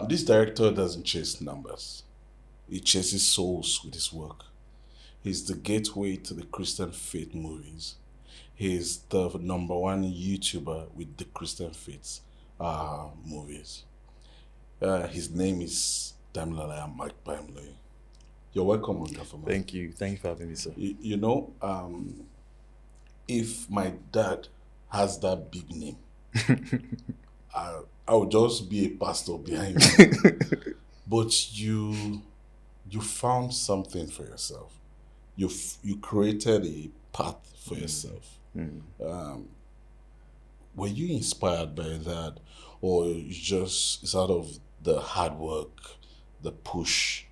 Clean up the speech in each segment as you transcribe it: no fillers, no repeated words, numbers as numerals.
This director doesn't chase numbers. He chases souls with his work. He's the gateway to the Christian faith movies. He's the number one YouTuber with the Christian faith movies. His name is Damilola and Mike-Bamiloye. You're welcome on Gaffer. Thank you. Thank you for having me, sir. If my dad has that big name, I would just be a pastor behind me. But you found something for yourself. You created a path for yourself. Were you inspired by that, or it's out of the hard work, the push,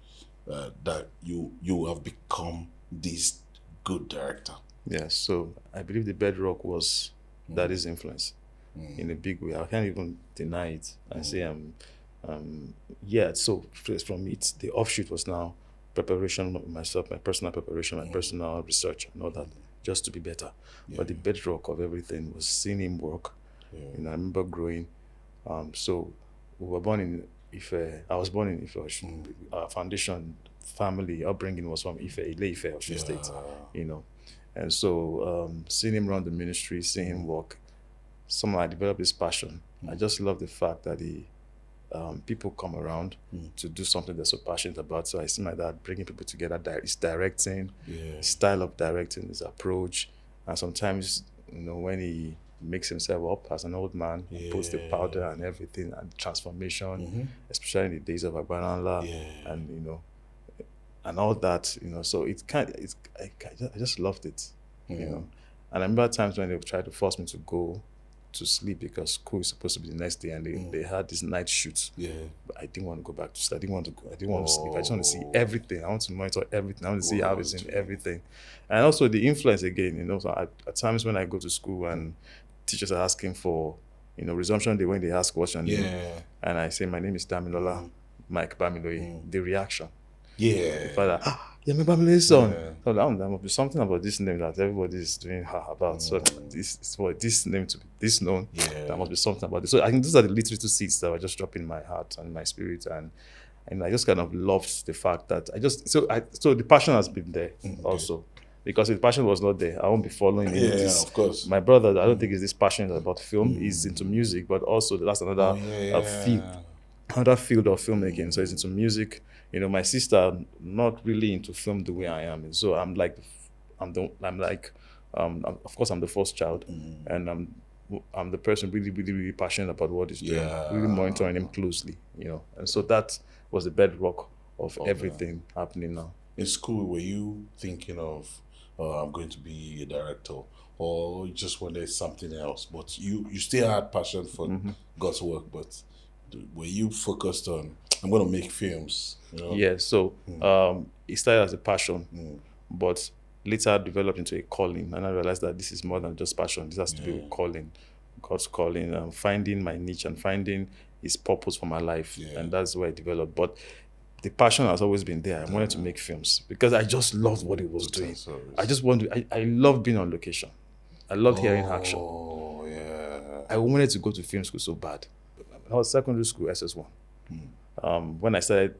that you have become this good director? Yeah, so I believe the bedrock was daddy's influence in a big way. I can't even deny it. I say so from it, the offshoot was now preparation of myself, my personal preparation, my personal research and all that, just to be better. But the bedrock of everything was seeing him work. I remember growing. So we were born in Ife. I was born in Ife. Our foundation, family, upbringing was from Ife, Osun State, And so seeing him run the ministry, seeing him work, somehow I developed this passion. I just love the fact that people come around to do something they're so passionate about. So I see my dad bringing people together. His directing, his style of directing, his approach. And sometimes, when he makes himself up as an old man, puts the powder and everything and transformation, especially in the days of Evangelainment and all that, so I just loved it, And I remember times when they tried to force me to go to sleep because school is supposed to be the next day, and they had this night shoot. But I didn't want to go back to sleep. I didn't want to go. I didn't want to sleep. I just want to see everything. I want to monitor everything. I want to see how it's in everything. And also the influence again, so at times when I go to school and teachers are asking for, resumption day, when they ask what's your name, and I say my name is Damilola, Mike-Bamiloye, the reaction. The father, you're Mike-Bamiloye's son. So there must be something about this name that everybody is doing about. So for this name to be this known, there must be something about it. So I think those are the little seeds that were just dropping in my heart and my spirit, and I just kind of loved the fact that so the passion has been there also. Because if the passion was not there, I won't be following this. Of course. My brother, I don't think he's this passionate about film. He's into music, but also that's another field of filmmaking. So he's into music. My sister not really into film the way I am. And so of course I'm the first child, and I'm the person really, really, really passionate about what he's doing, really monitoring him closely, And so that was the bedrock of everything happening now. In school, were you thinking of, I'm going to be a director, or you just wanted something else? But you still had passion for God's work, but were you focused on, I'm going to make films? Yeah, so it started as a passion, but later developed into a calling, and I realized that this is more than just passion. This has to be a calling, God's calling, finding my niche and finding his purpose for my life, and that's where I developed. But the passion has always been there. I wanted to make films because I just loved what it was doing. I loved being on location. I loved hearing action. I wanted to go to film school so bad. I was secondary school, SS1. When I started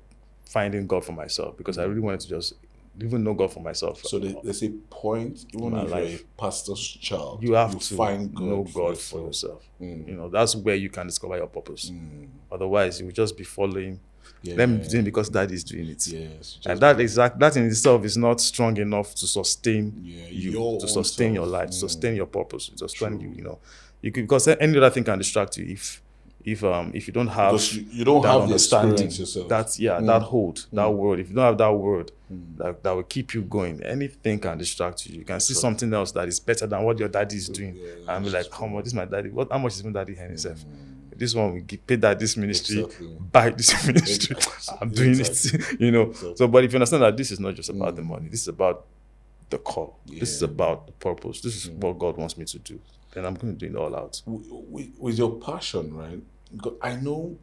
finding God for myself, because I really wanted to just even know God for myself. So there's a point, even if you're a pastor's child, you have to find God know God for yourself. That's where you can discover your purpose. Otherwise, you will just be following them doing because Dad is doing it. And that in itself is not strong enough to sustain you, to sustain your life, to sustain your purpose, to sustain you. Because any other thing can distract you if you don't have that understanding, that hold, that word. If you don't have that word that will keep you going, anything can distract you. You can see something else that is better than what your daddy is doing, and be like, "How much is my daddy? How much is my daddy earning himself? This one we pay that this ministry, buy this ministry. I'm doing it, So, but if you understand that this is not just about the money, this is about the call. This is about the purpose. This is what God wants me to do. Then I'm going to do it all out. With your passion, right? Because I know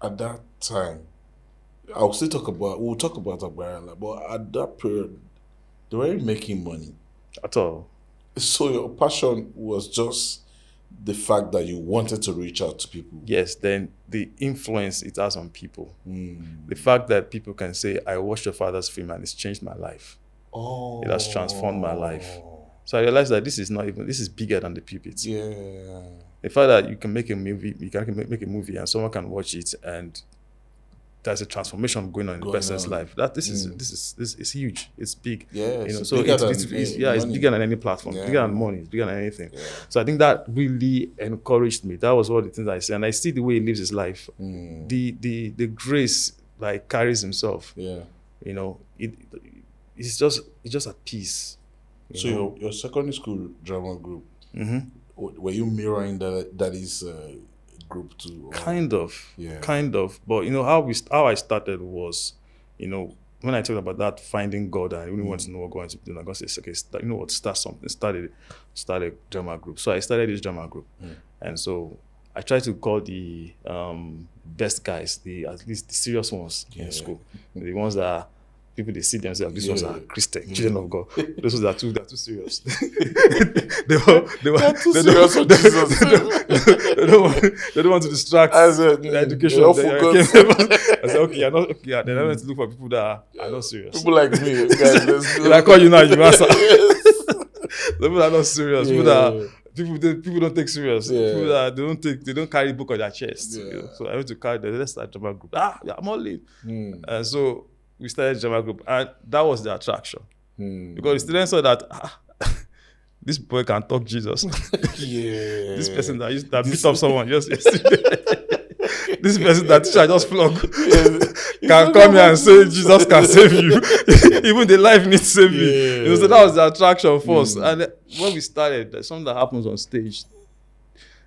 at that time, we'll talk about Evangelainment, but at that period, they weren't making money At all. So your passion was just the fact that you wanted to reach out to people. Yes, then the influence it has on people. The fact that people can say, I watched your father's film and it's changed my life. Oh. It has transformed my life. So I realized that this is bigger than the pulpit. Yeah. The fact that you can make a movie, make a movie and someone can watch it and there's a transformation going on in the person's life. This is huge. It's big. Yeah, so it's bigger than any platform. It's bigger than money. It's bigger than anything. Yeah. So I think that really encouraged me. That was one of the things I say, and I see the way he lives his life. The grace like carries himself. Yeah. It's just at peace. So your secondary school drama group, were you mirroring that is group too? Or? Kind of. But how I started was, when I talked about that finding God, I really wanted to know what God was doing. I got to say, okay, start something. Start a drama group. So I started this drama group, and so I tried to call the best guys, at least the serious ones in school, the ones that people they see themselves. These ones are Christian, children of God. Those ones are too saserious. they don't want to distract the education. I said, okay, you're not okay. Then I went to look for people that are not serious. People like me, guys. If I call you now, you answer. People that are not serious. People don't take serious. People that they don't carry book on their chest. So I went to carry let's start drama group. I'm all in. And so we started drama group, and that was the attraction. Because the students saw that this boy can talk Jesus. This person that beat up someone just this person that teacher just flog can come here and say Jesus can save you. Even the life needs saving. So that was the attraction first. And when we started, there's something that happens on stage.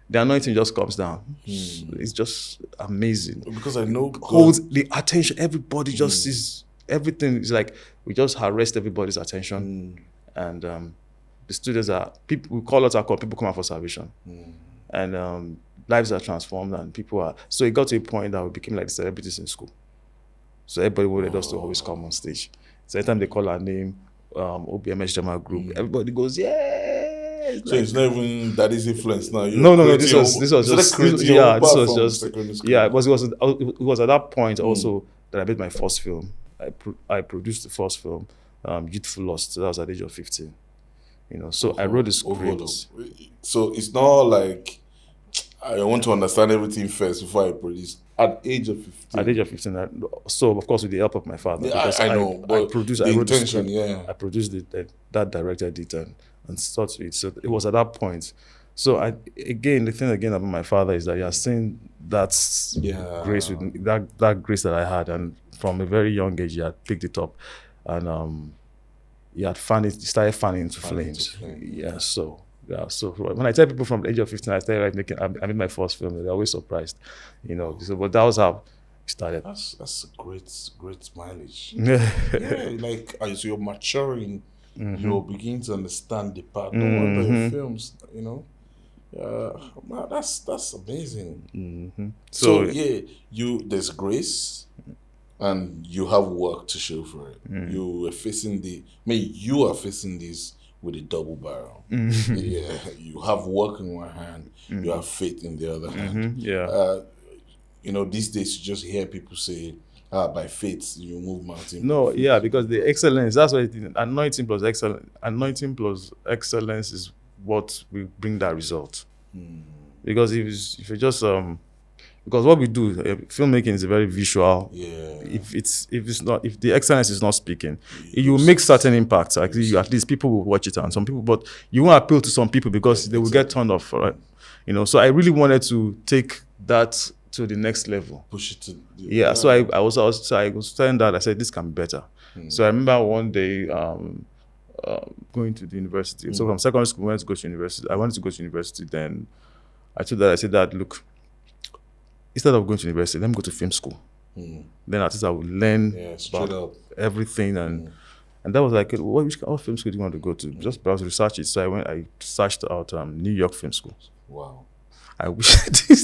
The anointing just comes down. It's just amazing. Because I know holds the attention. Everybody just sees everything. It's like we just arrest everybody's attention, and the students people. We call it people come out for salvation, and lives are transformed, and people are. So it got to a point that we became like the celebrities in school. So everybody wanted us to always come on stage. So every time they call our name, OBMS Drama Group, everybody goes, yeah. So it's not even that is influence now. No. This was just it was at that point also that I made my first film. I produced the first film, Youthful Lust. So that was at the age of 15. So I wrote the script. So it's not like I want to understand everything first before I produce. At the age of 15. At the age of 15. So of course with the help of my father. Yeah, I know. I produced. I wrote the script. Yeah. I produced it. That director did and started it. So it was at that point. So the thing about my father is that he has seen that grace with that grace that I had, and from a very young age he had picked it up, and he started fanning into flames. So when I tell people from the age of 15 I started I made my first film, they're always surprised, but that was how it started. That's a great mileage. Like as you're maturing, you'll begin to understand the part. No wonder your films, that's amazing. So there's grace, and you have work to show for it. You are facing this with a double barrel. You have work in one hand, you have faith in the other hand. These days you just hear people say, by faith you move mountains. No, because the excellence, that's what it is. Anointing plus excellence is what will bring that result. Because if you just because what we do, filmmaking is a very visual. If the excellence is not speaking, you will make certain impacts. At least people will watch it, and some people, but you won't appeal to some people because they will get turned off, right? So I really wanted to take that to the next level. Push it to so I was telling that, I said this can be better. So I remember one day going to the university. So from secondary school, I wanted to go to university. Then I said that, look, instead of going to university, let me go to film school. Then at least I would learn about everything, and that was like, what film school do you want to go to? Just browse research it. So I searched out New York Film School. Wow. I wish I did.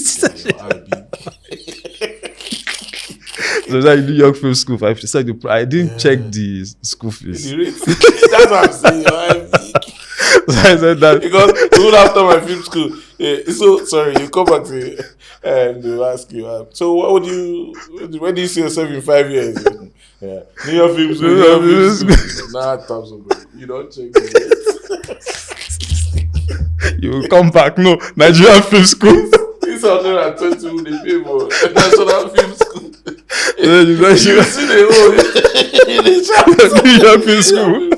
So that New York Film School. I didn't check the school fees. That's what I'm saying. I said that because soon after my film school, so sorry, you come back to and they'll ask you, so what would you, where do you see yourself in 5 years? Yeah, New York Film School, New York Film School. Nah, thumbs up, bro. You don't check it. you will come back. No, Nigerian Film School. 620 they pay for National Film School. You see the whole in the New York Film School.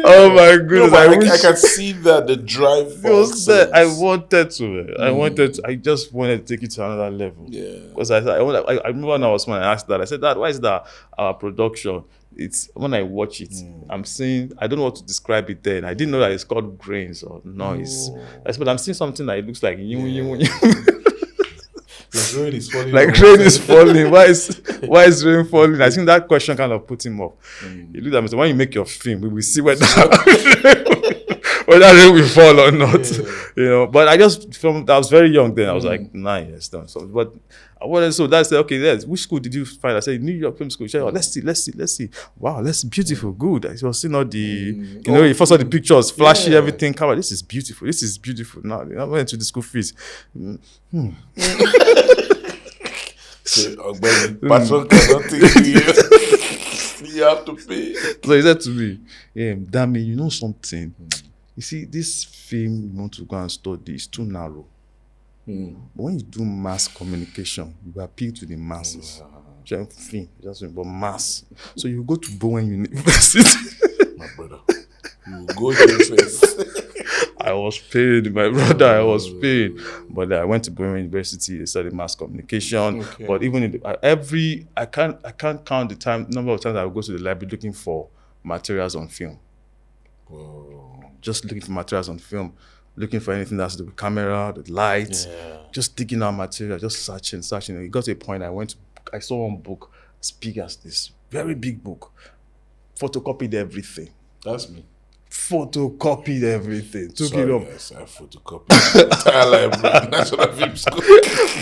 Oh my goodness! No, I can see that the drive for was there. I wanted to. I just wanted to take it to another level. Yeah. Because I remember when I was small, I asked that. I said, "Dad, why is that our production?" It's when I watch it, I'm seeing. I don't know what to describe it then. I didn't know that it's called grains or noise. But I'm seeing something that it looks like Like rain is falling. Like rain is falling. Why is rain falling? I think that question kind of put him off. You look at me. So when you make your film, we will see whether rain will fall or not. Yeah. You know. But I just filmed. I was very young then. I was like 9 years done. So, but I wanted. So that's okay. Yes. Which school did you find? I said New York Film School. She said, oh, let's see. Wow, that's beautiful. Good. I was seeing all the. You know, you first saw the pictures, flashy, everything. Come on, this is beautiful. Now I went to the school fees. So, patron cannot take you. You have to pay. So he said to me, Dami, you know something? You see, this film you want to go and study is too narrow. But when you do mass communication, you appeal to the masses. But mass. So you go to Bowen University. My brother. You go there first. I was paid, my brother. I was paid, but I went to Bowen University. They studied mass communication. Okay. But even in I can't count the number of times I would go to the library looking for materials on film. Whoa. Just looking for materials on film, looking for anything that's the camera, the lights, just digging out material, just searching. It got to a point I saw one book as big as this, very big book, photocopied everything. That's me. Photocopied everything. Took it up. Yes, I photocopied the entire library, National Film School.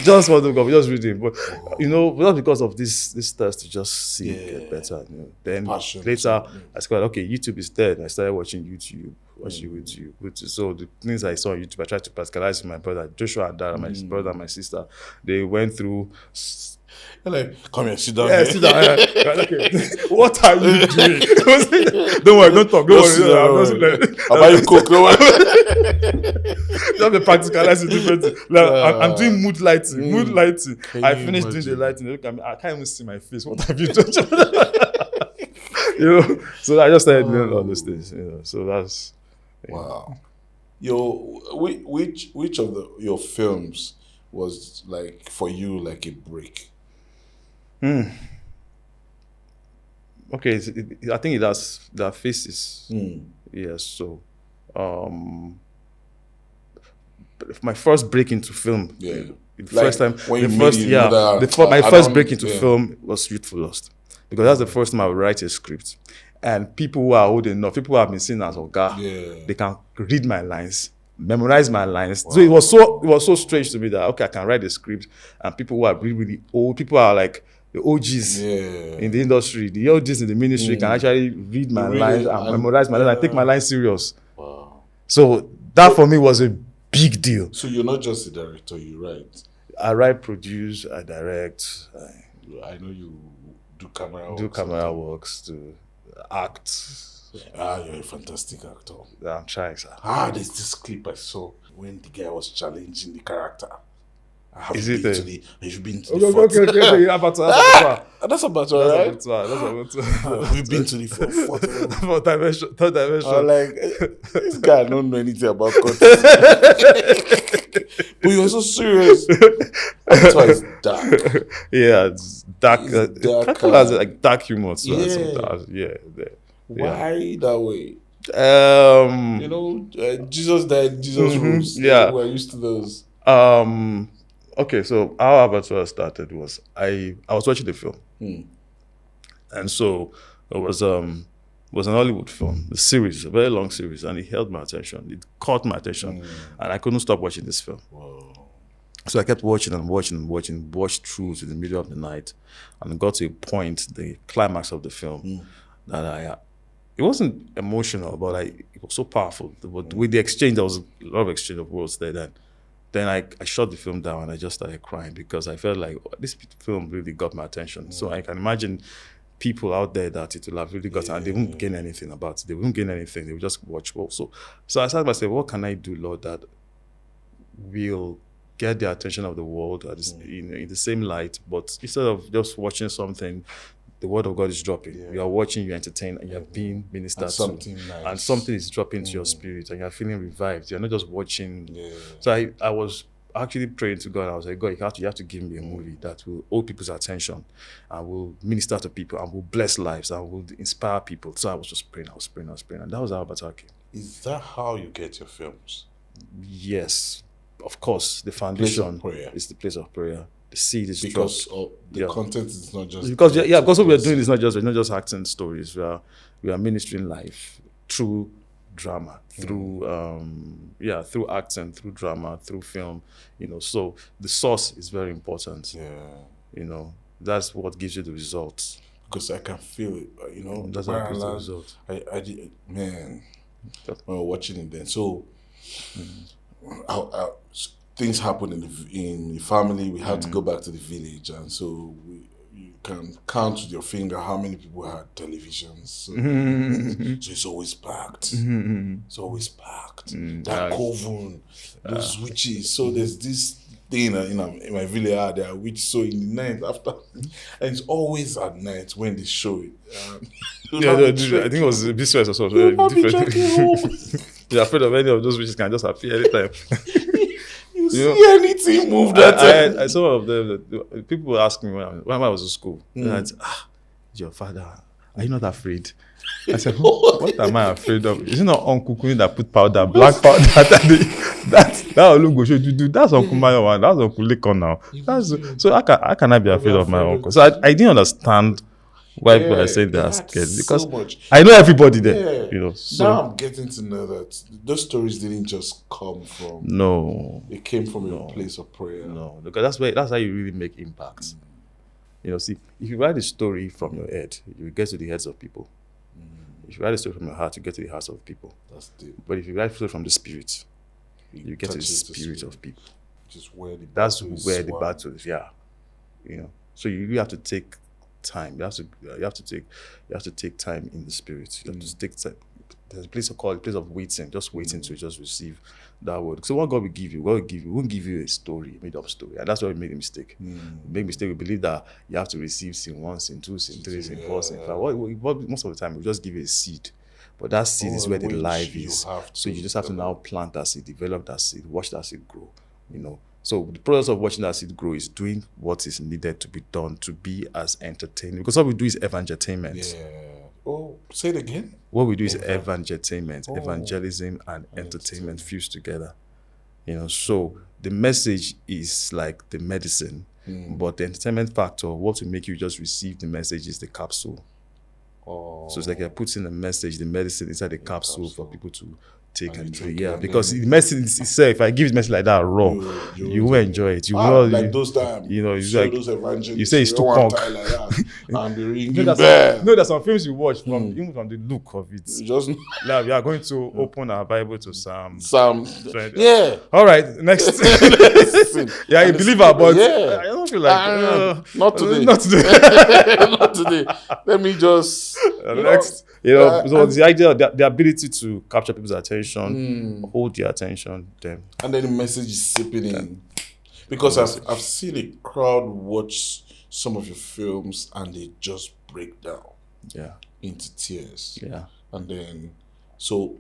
Just photocopy, just reading. But you know, not because of this thirst to just see it get better. You know. Then later, I said, okay, YouTube is dead. I started watching YouTube. So the things I saw on YouTube, I tried to practicalize with my brother Joshua and Dara, my brother and my sister. They went through. Like, come here, sit down. Yeah, sit down. Okay. What are you doing? Don't worry, don't talk. Don't worry. How about you cook? Don't worry. Just the practicalize it differently. Like, I'm doing mood lighting. I finished doing the lighting. They look at me. I can't even see my face. What have you done? You know. So I just started doing all those things. You know. So that's. Wow. Which of your films was like for you like a break? Okay, I think it has that faces. Yes, so my first break into film. Yeah. The first time my first break into film was Youthful Lust. Because that's the first time I would write a script. And people who are old enough, people who have been seen as Oga, they can read my lines, memorize my lines. Wow. So it was so strange to me that okay, I can write a script and people who are really, really old, people are like the OGs in the industry, the OGs in the ministry can actually read my lines and memorize my lines and take my lines serious. Wow. So that for me was a big deal. So you're not just a director, you write? I write, produce, I direct. I know you do camera works, to act. You're a fantastic actor. I'm trying, sir. There's this clip I saw when the guy was challenging the character. Is it you've been to the fort. Okay. That's about all right. We've been to the fort. Third dimension. I'm like, this guy don't know anything about content. But you're so serious. That's why it's dark. Yeah, it's dark. Dark. Has like dark humor. So Why that way? You know, Jesus died, Jesus rose. Yeah. We're used to those. Okay, so how Abattoir started was I was watching the film, and so it was an Hollywood film, a series, a very long series, and it held my attention. It caught my attention, and I couldn't stop watching this film. Whoa. So I kept watching, watched through to the middle of the night, and got to a point, the climax of the film, that it wasn't emotional, but like it was so powerful. But with the exchange, there was a lot of exchange of words there. Then I shut the film down and I just started crying because I felt like this film really got my attention. So I can imagine people out there that it will have really got, and they won't gain anything about it. They won't gain anything. They will just watch. So I started myself, what can I do, Lord, that will get the attention of the world in the same light, but instead of just watching something, the word of God is dropping. You are watching, you entertain, and you are being ministered to. Nice. And something is dropping to your spirit, and you are feeling revived. You're not just watching. So I was actually praying to God. I was like, God, you have to give me a movie that will hold people's attention and will minister to people and will bless lives and will inspire people. So I was just praying, and that was how Avatar came. Is that how you get your films? Yes. Of course, the foundation is the place of prayer. The seed is because the content is not just because what we are doing is not just acting stories. We are ministering life through drama, through acting, through drama, through film. So the source is very important. That's what gives you the results. Because I can feel it. That's what gives the result. I did, man. When we were watching it then, so. Things happen in the family. We had to go back to the village, and so you can count with your finger how many people had televisions. So, so it's always packed. It's always packed. That coven, those witches. So there's this thing in my village. There are witches. So in the night after, and it's always at night when they show it. I think it was this was also different. You're afraid of any of those witches can just appear anytime. You see anything move that time? Some of them, people were asking me when I was in school, your father, are you not afraid? I said, what am I afraid of? Is it not Uncle Queen that put powder, black powder? that Olungo should do. That's Uncle Mayo one. That's Uncle Lekon now. So how can I be afraid of my uncle? So I didn't understand why people are saying they are scared, because I know everybody there. So now I'm getting to know that those stories didn't just come from. No, it came from a place of prayer. No, because that's how you really make impact. See, if you write a story from your head, you get to the heads of people. If you write a story from your heart, you get to the hearts of people. That's deep. But if you write a story from the spirit, you get to the spirit of people. Just where the that's where the battle is. So you really have to take time. You have to take time in the spirit. You have to take time. There's a place of waiting, just waiting to just receive that word. So what God will give you, won't give you a story, a made up story. And that's why we make a mistake. Make mistake, we believe that you have to receive scene 1, scene 2, scene 3, scene 4, scene 5. Most of the time we just give you a seed. But that seed is where the life is. So you just have to now plant that seed, develop that seed, watch that seed grow. So the process of watching that seed grow is doing what is needed to be done to be as entertaining. Because what we do is Evangelainment. Oh, say it again. What we do is Evangelainment, evangelism and entertainment fused together. So the message is like the medicine, but the entertainment factor, what will make you just receive the message, is the capsule. So it's like you're putting the message, the medicine inside the capsule for people to take and drink. Because the message itself, if I give the message like that raw, you will enjoy it. You will like those times. It's like those evangelists. You say it's too punk. Like and be ringing there's some films you watch even from the look of it. Just now we are going to open our Bible to Psalm. Yeah. All right, next. Yeah, a believer, but I don't feel like not today. Not today. Not today. Let me just next. So the idea, the ability to capture people's attention, hold their attention, them, and then the message is seeping in. Because I've seen a crowd watch some of your films and they just break down, into tears, and then so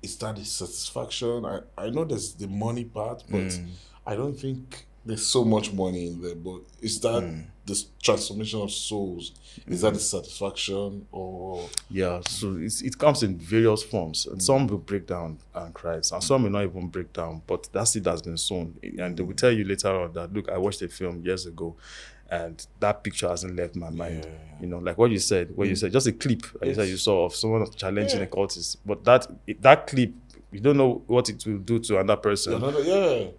is that a satisfaction? I know there's the money part, but I don't think there's so much money in there. But is that this transformation of souls? Is that a satisfaction or? So it comes in various forms. And some will break down and cry, and some will not even break down. But that seed has been sown, and they will tell you later on that, look, I watched a film years ago, and that picture hasn't left my mind. Like what you said, just a clip you said you saw of someone challenging a cultist, but that clip, you don't know what it will do to another person.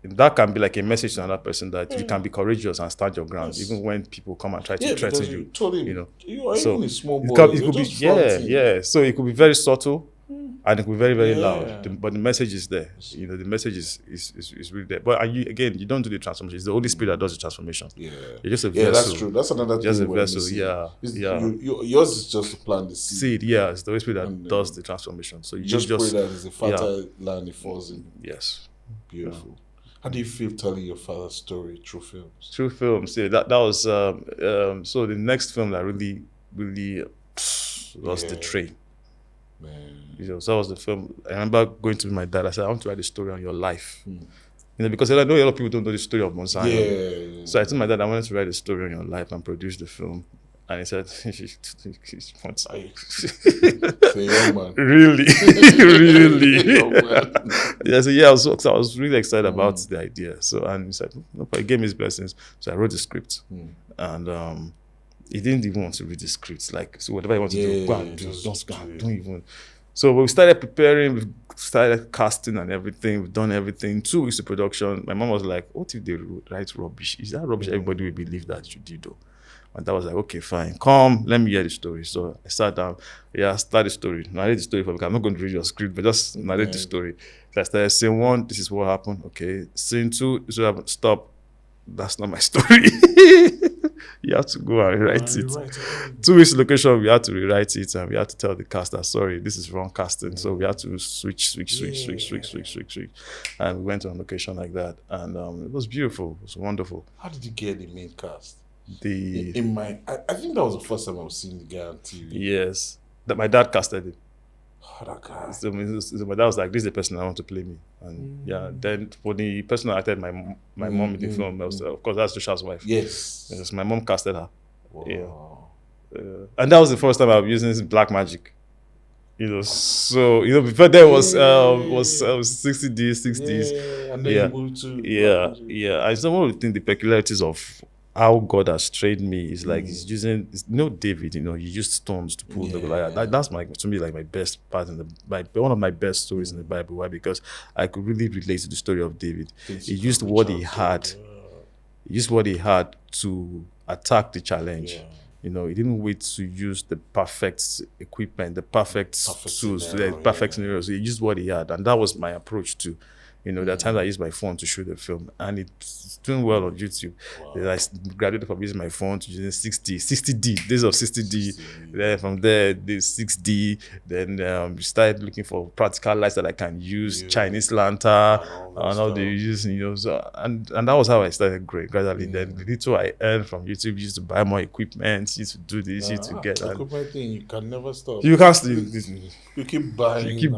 that can be like a message to another person that you can be courageous and stand your ground, Yes. even when people come and try to Yeah, threaten because you. you told him, You know, you are so even a small it boy. could, it You're could be just fronting. So it could be very subtle, and it could be very very loud. Yeah. But the message is there. You know, the message is really there. But you don't do the transformation. It's the Holy Spirit that does the transformation. Yeah. You're just a Yeah, vessel. that's true. That's another Just thing a we're vessel. missing. Yeah. Yours is just to plant the seed. Seed. Yeah, it's the Holy Spirit that And, does the transformation. So you just pray that it's a fertile land it falls in. Yes. Beautiful. How do you feel telling your father's story through films? Through films, yeah. That was so the next film that really was The Train. Man. You know, so that was the film. I remember going to my dad. I said, I want to write a story on your life. You know, because I know a lot of people don't know the story of Mount Zion. Yeah. So I told my dad I wanted to write a story on your life and produce the film. And he said, "What? Say, young man. Really, really." Young man. Yeah, so yeah, I was really excited about the idea. So and he said, "No, but he gave me his blessings." So I wrote the script, and he didn't even want to read the script. Like, so whatever he wanted to do, go and do, don't even. So we started preparing, we started casting and everything. We've done everything. 2 weeks of production. My mom was like, "What if they write rubbish? Is that rubbish? Everybody will believe that you did, though." And that was like, "Okay, fine. Come, let me hear the story." So I sat down. Yeah, start the story. Narrate the story for me. I'm not going to read your script, but just narrate the story. So I started scene 1, this is what happened. Okay. Scene 2, this is what happened. Stop. That's not my story. You have to go and rewrite it. 2 weeks location, we had to rewrite it, and we had to tell the cast that, sorry, this is wrong casting. So we had to switch. And we went on location like that. And it was beautiful. It was wonderful. How did you get the main cast? I think that was the first time I was seeing the guy on TV. Yes. That my dad casted it. Oh, that guy. So my dad was like, "This is the person I want to play me." And then for the person that acted my mom in the film, of course, that's Joshua's wife. Yes. My mom casted her. Wow. Yeah. And that was the first time I was using black magic. You know, so before that was 60D, 60s. Yeah, and then you moved to And some of the peculiarities of how God has trained me is like he's using, David, he used stones to pull the Goliath. That's to me my best part in one of my best stories in the Bible. Why? Because I could really relate to the story of David. He used what he had. He used what he had to attack the challenge. Yeah. He didn't wait to use the perfect equipment, the perfect tools, the perfect scenarios. He used what he had, and that was my approach too. There are times I use my phone to shoot the film, and it's doing well on YouTube. Wow. I graduated from using my phone to using 60D, days of 60D. Then from there, the 6D. Then we started looking for practical lights that I can use, Chinese lantern, and all the using, So, and that was how I started growing gradually. Then the little I earned from YouTube, used to buy more equipment, used to do this, used to get that. Equipment thing, you can never stop. You can't still. You keep buying. You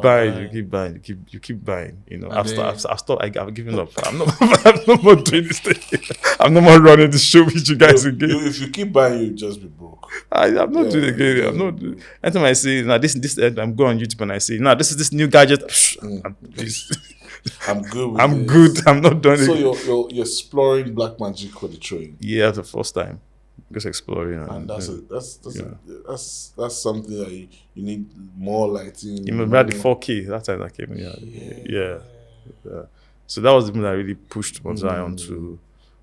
keep buying. I've stopped. I've given up. I'm no more doing this thing. I'm no more running the show with you guys again. If you keep buying, you'll just be broke. I'm not doing it again. I'm not doing. Anytime I see this, I'm going on YouTube and I say, this is this new gadget. I'm good. I'm good. I'm not done. So you're exploring black magic with the train. Yeah, the first time. Just exploring, and that's something that you need more lighting. You remember the 4K that time that came in? Yeah. So that was the thing that really pushed Mount Zion to,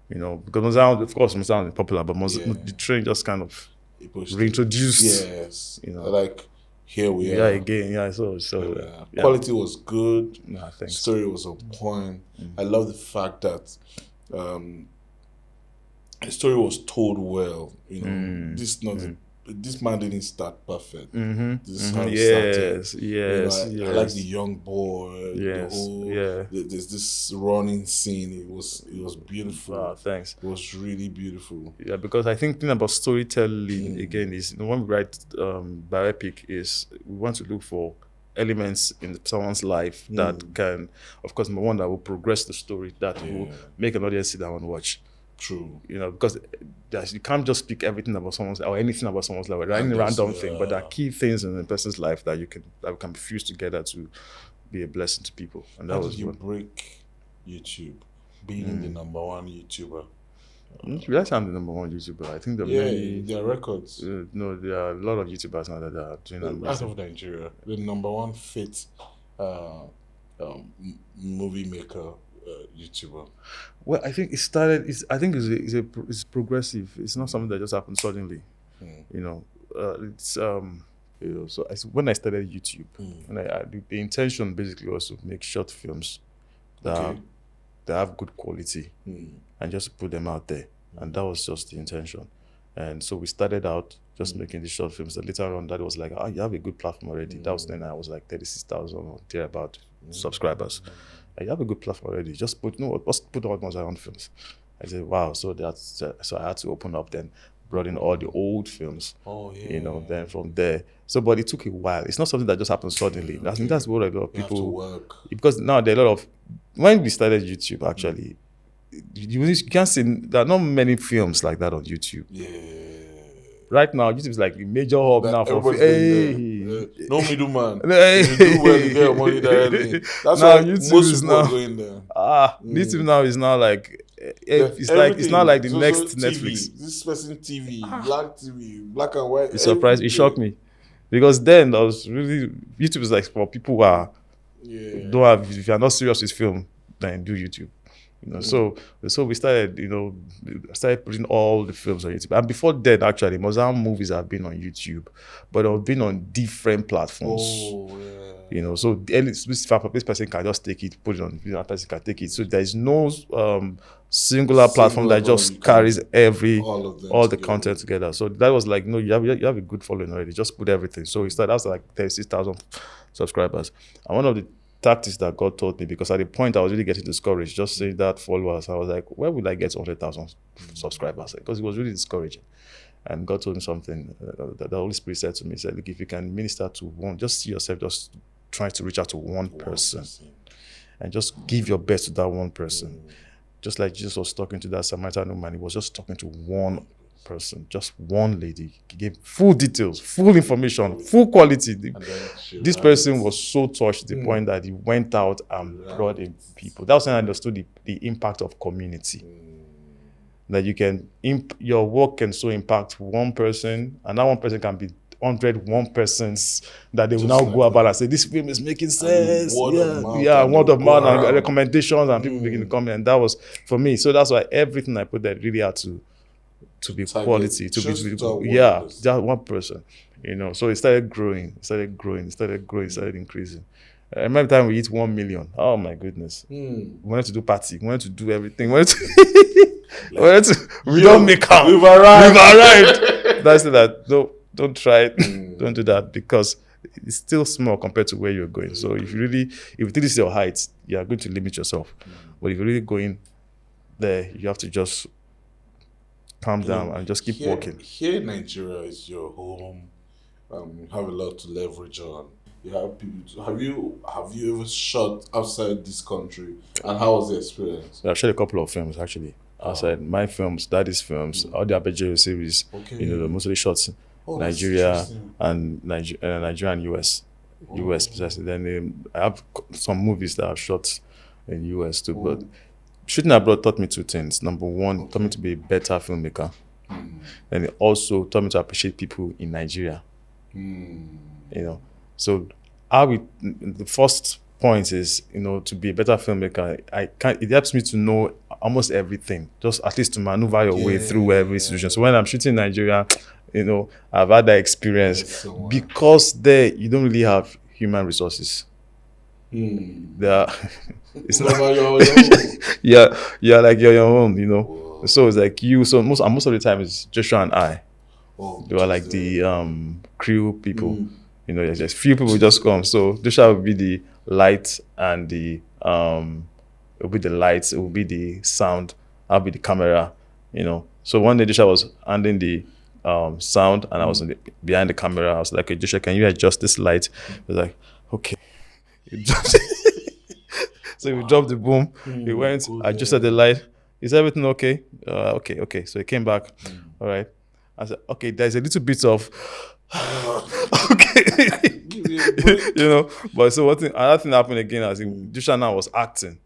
because Mount Zion, of course, Mount Zion is popular, but the train just kind of reintroduced. Yes, like here we are. Yeah, again, yeah. So quality was good. Thanks. Story was on point. I love the fact that. The story was told well. This man didn't start perfect. This is how it started. Yes. I like the young boy. There's this running scene. It was beautiful. Wow, thanks. It was really beautiful. Yeah, because I think the thing about storytelling again is when we write biopic is we want to look for elements in someone's life that can, of course, one that will progress the story, that will make an audience sit down and watch. True. Because you can't just speak everything about someone's life or anything about someone's life, any random thing, but there are key things in a person's life that can be fused together to be a blessing to people. And that was break YouTube, being the number one YouTuber. That's I'm the number one YouTuber. I think there are records. No, there are a lot of YouTubers now that are doing that. Out of Nigeria, the number one fit movie maker. YouTuber? Well, I think it started. It's progressive. It's not something that just happened suddenly. You know, So when I started YouTube, and the intention basically was to make short films that have good quality and just put them out there, and that was just the intention. And so we started out just making these short films. And later on, that was like, you have a good platform already. That was then I was like 36,000 or thereabout subscribers. You have a good platform already. Just put out more own films. I said, wow. So I had to open up then, brought in all the old films. Then from there. So, but it took a while. It's not something that just happened suddenly. I think that's what a lot of people have to work. Because now there are a lot of, when we started YouTube actually, you can't see, there are not many films like that on YouTube. Yeah. Right now, YouTube is like a major hub now for no middleman. You do well, you get money directly. That's now why YouTube most is people now are going there. YouTube now is now like it's not like the so next TV, Netflix. This person TV, black and white. It surprised, it shocked me, because then I was really, YouTube is like for people who are don't have, if you're not serious with film, then do YouTube. So we started, started putting all the films on YouTube. And before that, actually, most of our movies have been on YouTube, but have been on different platforms. So this person can just take it, put it on, another person can take it. So there is no singular platform that just carries all the content together. So that was like, you have a good following already. Just put everything. So we started, that was like 36,000 subscribers. And one of the tactics that God taught me, because at the point I was really getting discouraged, just saying that followers, I was like, where would I get 100,000 subscribers? Because it was really discouraging. And God told me something that the Holy Spirit said to me. He said, look, if you can minister to one, just see yourself just trying to reach out to one person and just give your best to that one person. Just like Jesus was talking to that Samaritan woman, he was just talking to one person, just one lady. He gave full details, full information, full quality. This person was so touched to the point that he went out and brought in people. That was when I understood the impact of community. That you can, your work can so impact one person, and that one person can be 101 persons that they will now go about and say, this film is making sense. Word of mouth and recommendations, and people begin to come in. And that was for me. So that's why everything I put there really had to be quality, to be just one person. So it started growing, started increasing. I remember the time we hit 1 million. Oh my goodness. We wanted to do party, we wanted to do everything. We don't make up. We've arrived. That's that. Don't try it. Don't do that, because it's still small compared to where you're going. So if you think this is your height, you are going to limit yourself. But if you're really going there, you have to just calm down and just keep walking. Here in Nigeria is your home. You have a lot to leverage on. You have people. Have you ever shot outside this country? And how was the experience? I've shot a couple of films actually outside. My films, Daddy's films, all the Evangelainment series. Mostly shots in Nigeria and Nigeria and US. US precisely. Then I have some movies that I've shot in US too. But shooting abroad taught me two things. Number one, taught me to be a better filmmaker. And it also taught me to appreciate people in Nigeria. So the first point is, to be a better filmmaker, it helps me to know almost everything, just at least to maneuver your way through every situation. So when I'm shooting in Nigeria, I've had that experience because there you don't really have human resources. It's not like you're your own, So it's like you. So most of the time it's Joshua and I. They are like the crew people. There's just few people just come. So Joshua will be the light and it will be the lights, it will be the sound, I'll be the camera, So one day Joshua was handling the sound and I was behind the camera. I was like, hey, Joshua, can you adjust this light? He was like, okay. So we dropped the boom. He went, adjusted the light. Is everything okay? Okay. So he came back. All right. I said, okay, there's a little bit of okay. But so another thing happened again as Joshua now was acting.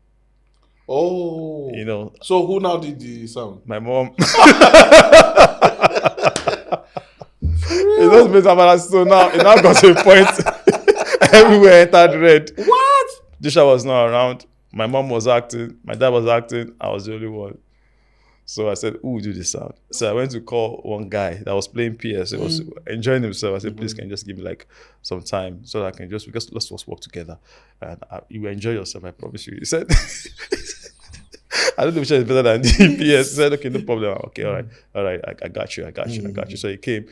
So who now did the sound? My mom. It doesn't make sense. So now it now got to a point everywhere entered red. What? Joshua was not around. My mom was acting, my dad was acting, I was the only one. So I said, who will do this sound? So I went to call one guy that was playing PS. He was enjoying himself. I said, please, can you just give me like some time so that I can because let's just work together. And you will enjoy yourself, I promise you. He said, I don't know which is better than PS. He said, okay, no problem. Okay, all right, I got you. So he came,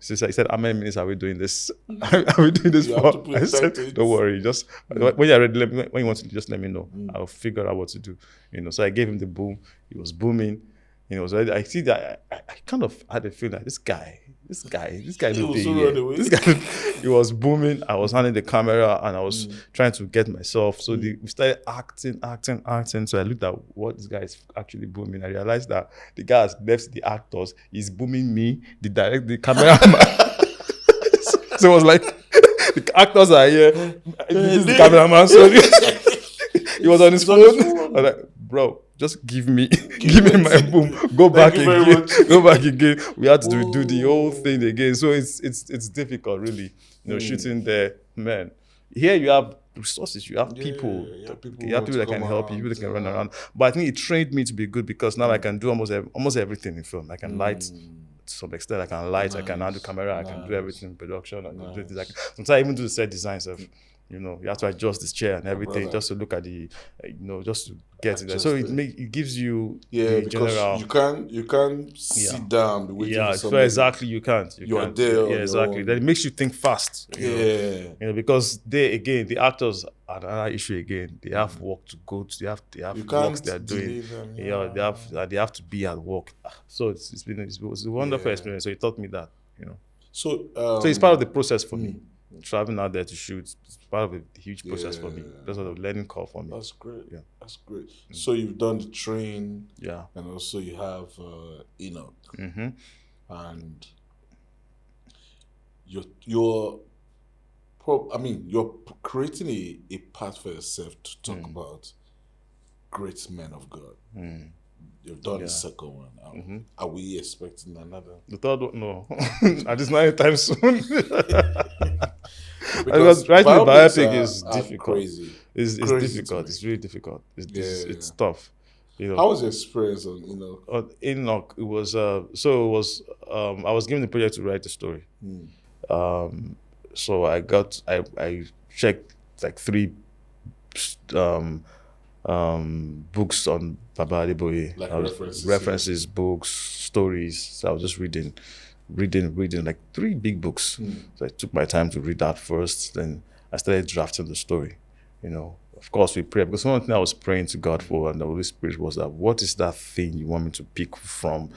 so he said, how many minutes are we doing this? Are we doing this for? I said, don't worry, just when you're ready, when you want to, just let me know. I'll figure out what to do. So I gave him the boom. He was booming. So I see that I kind of had a feeling like this guy he was booming. I was handling the camera and I was trying to get myself. So we started acting. So I looked at what this guy is actually booming. I realized that the guy has left the actors. He's booming me, the camera. So it was like the actors are here. This is the cameraman. So he was on his phone. I was like, bro, just give me my boom. Go back again. We had to do the whole thing again. So it's difficult, really. Shooting there, man. Here you have resources, you have people. You have people that can help you, people that can run around. But I think it trained me to be good because now I can do almost everything in film. I can light to some extent. I can light. I can handle camera. I can do everything in production. I can do this. Sometimes I even do the set designs of. You have to adjust this chair and everything just to look at the, just to get it there. So it gives you the general. You can't sit down the way exactly. You can't. You are there. Yeah, exactly. Then it makes you think fast. Because the actors are another issue again. They have work to go to. They have work they are doing. They have to be at work. So it was a wonderful experience. So it taught me that. So it's part of the process for me. Traveling out there to shoot, it's part of a huge process for me. That's sort of learning curve for me. That's great. Yeah, that's great. So you've done the train, and also you have Enoch, and you're creating a path for yourself to talk about great men of God. You've done the second one. Are we expecting another? The third one, no. At least not anytime soon. Because writing a biopic is difficult. Crazy. It's difficult. It's really difficult. It's tough. How was your experience on Enoch? On Enoch, it was I was given the project to write the story. So I checked like 3 books on Mike-Bamiloye, like references, books, stories. So I was just reading like 3 big books. So I took my time to read that first. Then I started drafting the story. Of course we pray, because one thing I was praying to God for and the Holy Spirit was that, what is that thing you want me to pick from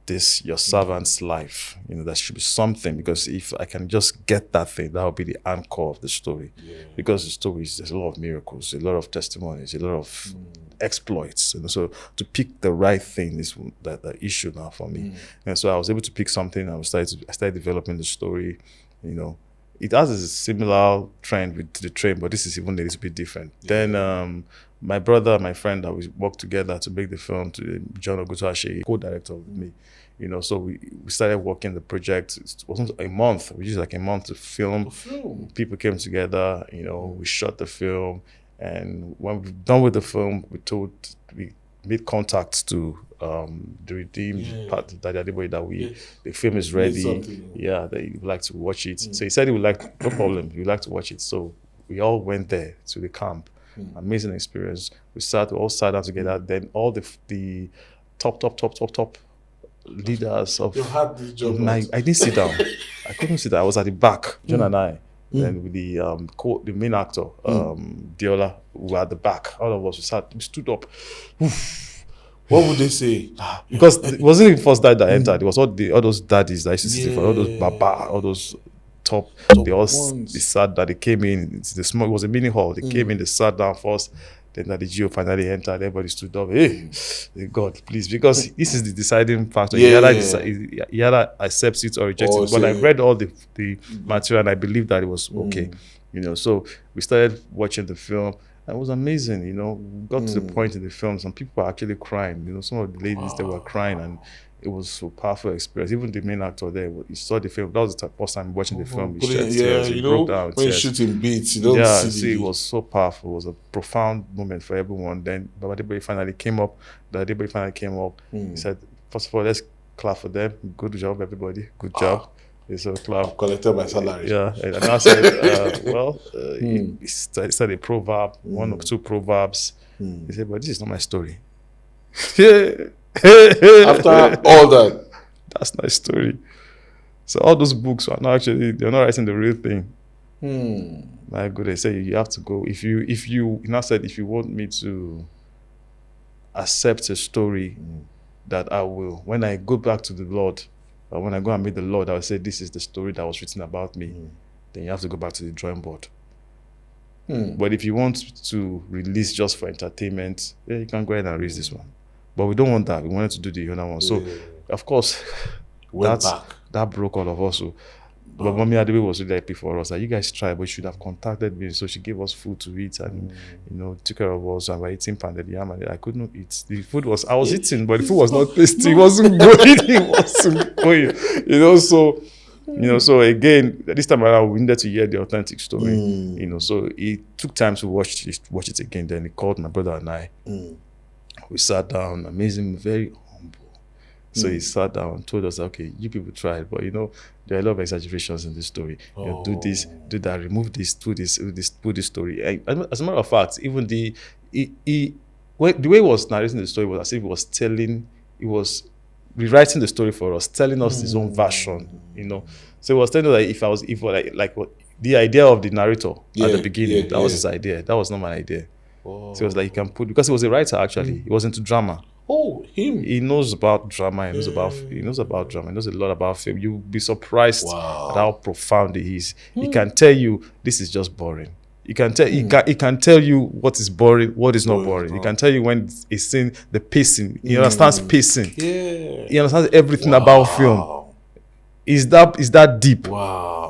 this your servant's life? There should be something, because if I can just get that thing, that will be the anchor of the story. Because the story there's a lot of miracles, a lot of testimonies, a lot of exploits. So to pick the right thing is the issue now for me. And so I was able to pick something. I started developing the story. It has a similar trend with the train, but this is even a little bit different. Then my brother, my friend that we worked together to make the film, John Ogutashe, co-director with me. So we started working the project. It wasn't a month. We used like a month to film. People came together. We shot the film, and when we're done with the film, we made contacts to the Redeemed part that the film is ready. That he would like to watch it. So he said he would like, no problem, he would like to watch it. So we all went there to the camp. Amazing experience. We all sat down together. Then all the top leaders of. You had this job. I didn't sit down. I couldn't sit down. I was at the back. John and I. Then with the main actor, Diola, who were at the back. All of us we stood up. What would they say? Because it wasn't the first dad that entered. It was all those daddies that used to sit for all those baba, all those top. They sat that they came in. It was a mini hall. They came in. They sat down first. Then the GO finally entered. Everybody stood up. Hey, God, please, because this is the deciding factor. He either accepts it or rejects it. But I read all the material and I believed that it was okay. So we started watching the film. It was amazing, you know. We got to the point in the film, some people were actually crying. You know, some of the ladies that were crying, and it was so powerful experience. Even the main actor there, he saw the film. That was the first time watching the film. He shed tears. He broke down. When you shoot in beats, you don't see it was so powerful. It was a profound moment for everyone. Then Babadiboye finally came up. He said, first of all, let's clap for them. Good job, everybody. Good job. So clap. I've collected my salary. Yeah, and I said, he said a proverb, one or two proverbs. He said, but this is not my story. After all that, that's not a story. So all those books are not actually, they're not writing the real thing. My good, they say you have to go. If you want me to accept a story that I will, when I go back to the Lord, or when I go and meet the Lord, I will say, this is the story that was written about me. Then you have to go back to the drawing board. But if you want to release just for entertainment, you can go ahead and release this one. But we don't want that. We wanted to do the other one. So, of course, that broke all of us. So, but Mommy Adewe was really happy for us. Like, you guys tried, but you should have contacted me. So she gave us food to eat and, took care of us. And we were eating pounded yam, and I could not eat. The food was, I was eating, but the food was not tasty. It wasn't going. It wasn't going. So again, this time around, we needed to hear the authentic story. So it took time to watch it again. Then he called my brother and I. We sat down, amazing, very humble. So he sat down and told us, okay, you people tried, but there are a lot of exaggerations in this story. Do this, do that, remove this, do this, put this story. As a matter of fact, even the way he was narrating the story was as if he was rewriting the story for us, telling us his own version, So he was telling us like what the idea of the narrator at the beginning, that was his idea. That was not my idea. So it was like, you can put, because he was a writer actually. He was into drama. Oh, him. He knows about drama. He knows about drama. He knows a lot about film. You'll be surprised at how profound he is. He can tell you this is just boring. He can tell he can tell you what is boring, what is not boring. He can tell you when he's seeing the pacing. He understands pacing. Yeah. He understands everything about film. Is that deep? Wow.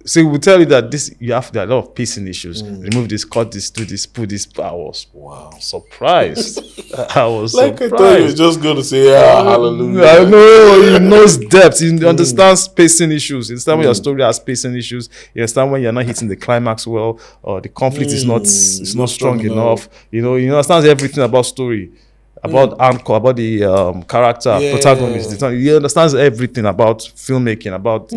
So he will tell you that there are a lot of pacing issues. Remove this, cut this, do this, put this. I was surprised. I was surprised. I thought he was just going to say, hallelujah. I know, he knows depth. He understands pacing issues. He understands when your story has pacing issues. He understands when you're not hitting the climax well, or the conflict is not strong enough. He understands everything about story. About anchor, about the character, protagonist. He understands everything about filmmaking, about,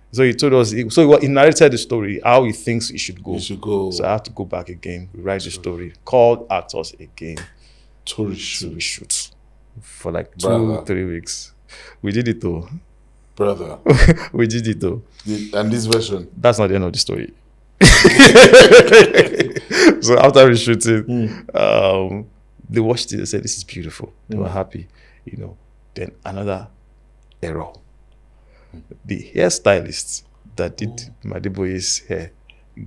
So he told us, he narrated the story, how he thinks it should go. So I had to go back again, rewrite the story, called actors again to reshoot for like 2-3 weeks. We did it though. Brother. We did it though. And this version? That's not the end of the story. So after reshooting, they watched it and said, this is beautiful. They were happy, Then another error. The hairstylist that did Madiboye's hair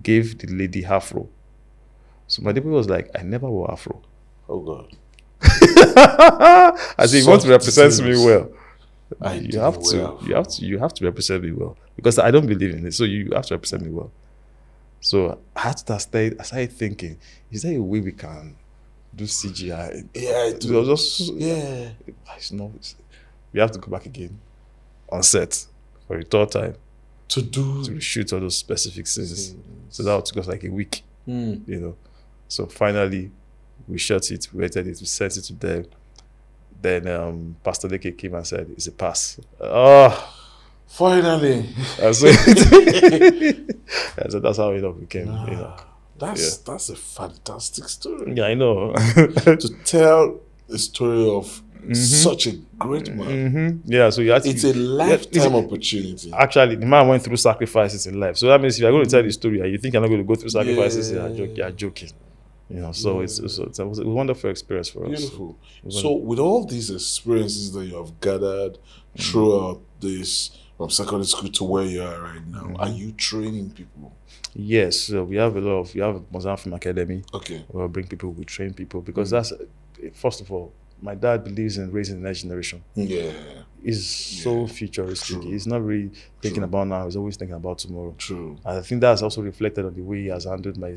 gave the lady afro. So Madiboye was like, I never wore afro. Oh God. I said, you want to represent me well. You have to represent me well. Because I don't believe in it. So you have to represent me well. So I started thinking, is there a way we can do CGI? We have to go back again on set for a third time to shoot all those specific scenes. So that took us like a week, So finally, we shot it, we edited it, we sent it to them. Then Pastor Leke came and said, it's a pass. Finally. I said, that's how Enoch became Enoch. That's a fantastic story. Yeah, I know. To tell the story of such a great man. Yeah, so it's a lifetime opportunity. Actually, the man went through sacrifices in life. So that means if you're going to tell the story and you think you're not going to go through sacrifices, you're joking. So it was a wonderful experience for us. Beautiful. So with all these experiences that you have gathered throughout this, from secondary school to where you are right now, are you training people? Yes, we have Mozambique Film Academy. Okay. We'll bring people, we train people, because that's, first of all, my dad believes in raising the next generation. Yeah. is so futuristic. True. He's not really thinking about now. He's always thinking about tomorrow. True. And I think that's also reflected on the way he has handled my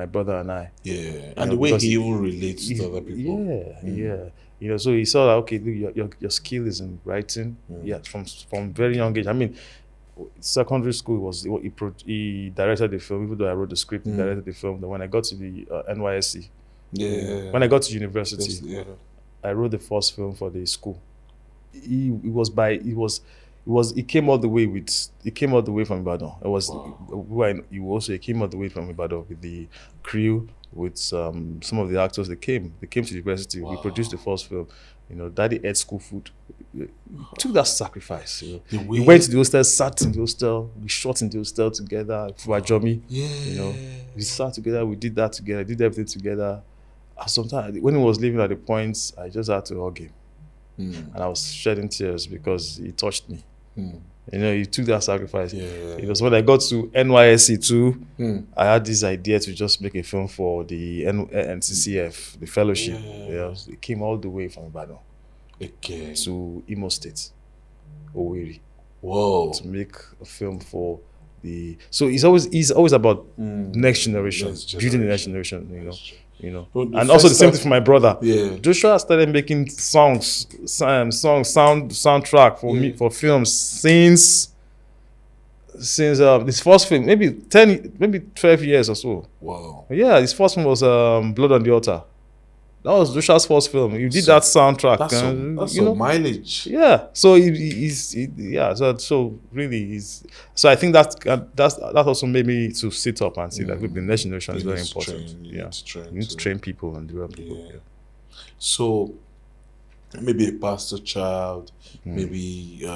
brother and I. Yeah, and the way he even relates to other people. Yeah. So he saw that, okay, look, your skill is in writing. Yeah, from very young age. I mean, secondary school he directed the film. Even though I wrote the script, he directed the film. Then when I got to the NYSC, when I got to university, I wrote the first film for the school. He came all the way from Ibadan. He came all the way from Ibadan with the crew, with some of the actors. They came to the university. We produced the first film. Daddy ate school food. Took that sacrifice. We went to the hostel, sat in the hostel. We shot in the hostel together. Fuajomi. We sat together. We did that together. Did everything together. And sometimes when he was leaving at the point, I just had to hug him. And I was shedding tears because he touched me. He took that sacrifice. It was when I got to NYSC too, I had this idea to just make a film for the NCCF, the fellowship. It came all the way from Ibadan to Imo State, Owerri. Whoa! To make a film for the. So he's always about next generation, building the next generation. And also the same thing for my brother. Joshua started making soundtrack for me for films since this first film, maybe 12 years or so. Wow. Yeah, his first film was Blood on the Altar. That was Joshua's first film. You did that soundtrack. That's some mileage. Yeah. So So I think that also made me to sit up and see that the next generation is very important. You need to train people and develop people. Yeah. So maybe a pastor child, maybe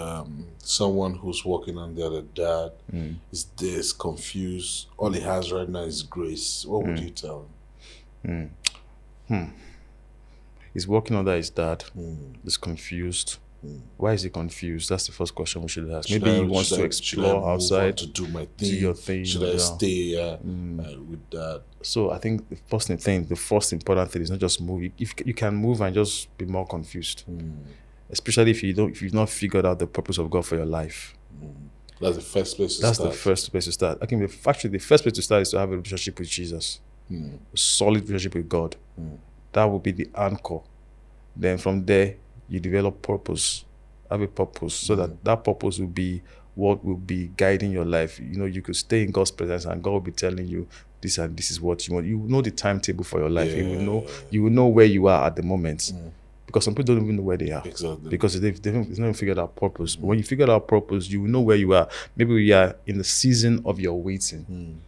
someone who's working under the dad is confused. All he has right now is grace. What would you tell him? He's working under his dad. He's confused. Why is he confused? That's the first question we should ask. Maybe he wants to explore outside, to do my do your thing. Should I stay with that? So I think the first important thing is not just move. If you can move and just be more confused, especially if you've not figured out the purpose of God for your life. That's the first place to start. That's the first place to start. I think the first place to start is to have a relationship with Jesus, a solid relationship with God. That will be the anchor. Then from there, you develop purpose. Have a purpose, so that purpose will be what will be guiding your life. You could stay in God's presence, and God will be telling you this and this is what you want. You will know the timetable for your life. You will know where you are at the moment. Because some people don't even know where they are. Exactly. Because they've not figured out purpose. But when you figure out purpose, you will know where you are. Maybe you are in the season of your waiting.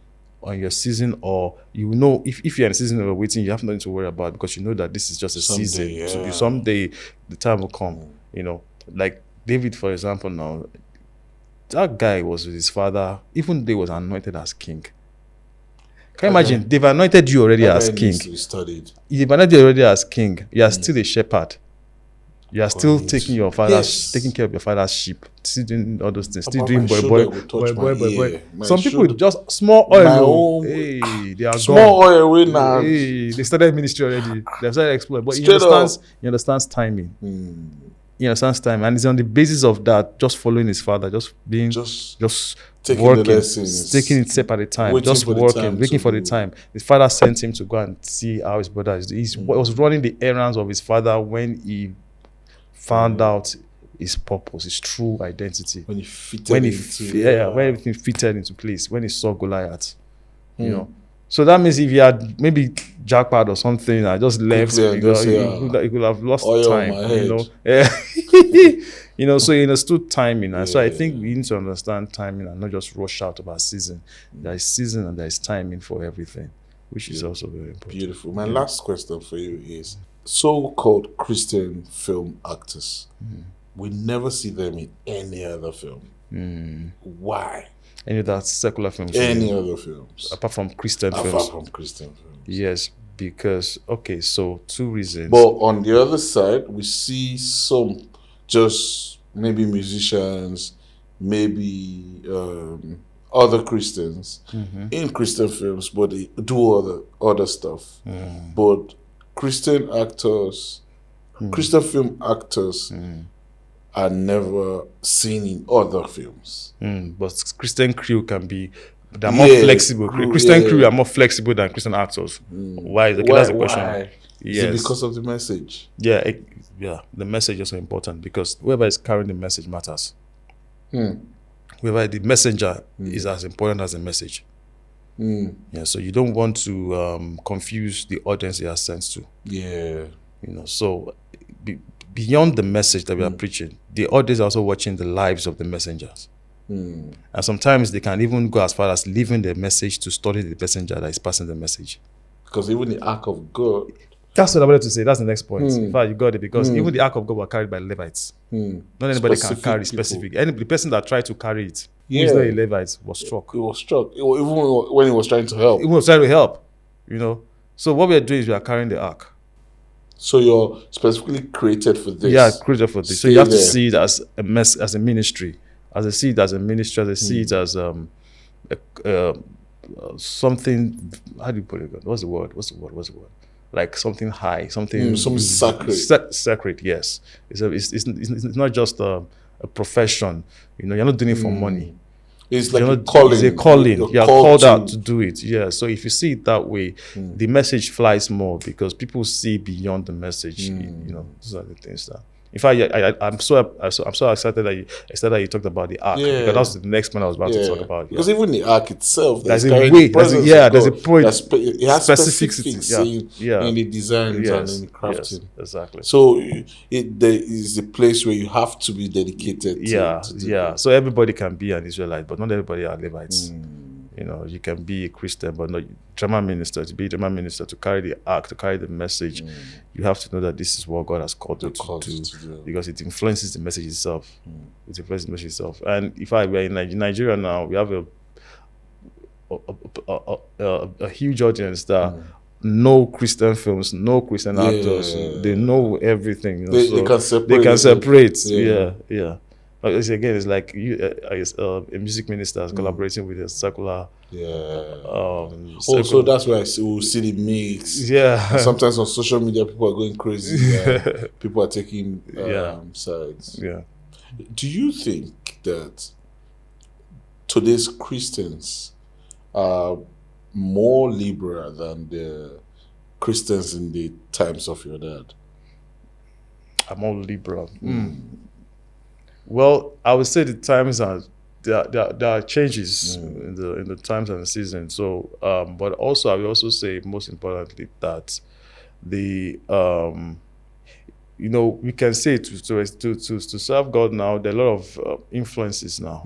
On your season, or if you're in a season of waiting, you have nothing to worry about, because you know that this is just a season. So someday the time will come. Like David, for example. Now, that guy was with his father, even though he was anointed as king. Can you imagine? They've anointed you already as king. They've anointed you already as king. You are still a shepherd. You are still taking care of your father's sheep, still doing all those things, still doing boy. Some people just small oil. They are small gone. Oil now. They started ministry already. They started exploring. But he understands timing. He understands timing, and it's on the basis of that, just following his father, just being just taking working, the lessons, taking it step at a time, just working, waiting for the time. His father sent him to go and see how his brother is. He was running the errands of his father when he found out his purpose, his true identity. When everything fitted into place. When he saw Goliath, So that means if he had maybe jackpot or something, I just left, he could have lost time. So he understood timing, and so I think we need to understand timing and not just rush out about season. There is season and there is timing for everything, which is also very important. Beautiful. My last question for you is: so-called Christian film actors, we never see them in any other film. Why? Any other secular films? Any other films? Apart from Christian films? Apart from Christian films. Yes, because, so 2 reasons. But on the other side, we see some just maybe musicians, maybe other Christians in Christian films, but they do other stuff. But Christian actors, Christian film actors are never seen in other films. But Christian crew can be, they're more flexible. Christian crew are more flexible than Christian actors. Why? Okay, that's the question. Why? Yes. Is it because of the message? Yeah, the message is so important because whoever is carrying the message matters. Whoever the messenger is as important as the message. Yeah, so you don't want to confuse the audience you are sent to. Yeah. So beyond the message that we are preaching, the audience are also watching the lives of the messengers. And sometimes they can even go as far as leaving the message to study the messenger that is passing the message. Because even the ark of God. That's what I wanted to say. That's the next point. In fact, you got it, because even the ark of God was carried by Levites. Not anybody can carry specific. The person that tried to carry it, who is not a Levite, was struck. He was struck. Even when he was trying to help. He was trying to help. So what we are doing is we are carrying the ark. So you're specifically created for this. Yeah, created for this. So you have to see it as a ministry. As I see it as a ministry, as I see it as something. How do you put it? What's the word? Like something high, something sacred. Sacred, yes. It's not just a profession. You're not doing it for money. It's like a calling. It's a calling. You're called out to do it. Yeah. So if you see it that way, the message flies more because people see beyond the message. Those are the things that. In fact, I'm so excited that you talked about the ark, because that's the next one I was about to talk about. Because even the ark itself, there's a way. There's a point. It has specifics in the designs and in the crafting. Yes, exactly. So there is a place where you have to be dedicated. To So everybody can be an Israelite, but not everybody are Levites. You can be a Christian, but not drama minister. To be a drama minister, to carry the ark, to carry the message, you have to know that this is what God has called you to do, because it influences the message itself. It influences the message itself. And if we're in Nigeria now, we have a huge audience that know Christian films, know Christian actors. They know everything. They can separate. They can separate. Yeah. Again, it's like you, a music minister is collaborating with a secular. So that's why we'll see the mix. And sometimes on social media, people are going crazy. People are taking sides. Do you think that today's Christians are more liberal than the Christians in the times of your dad? Are more liberal. Well, I would say the times there are changes in the times and the season. So, but also I will also say, most importantly, that we can say to serve God now, there are a lot of influences now.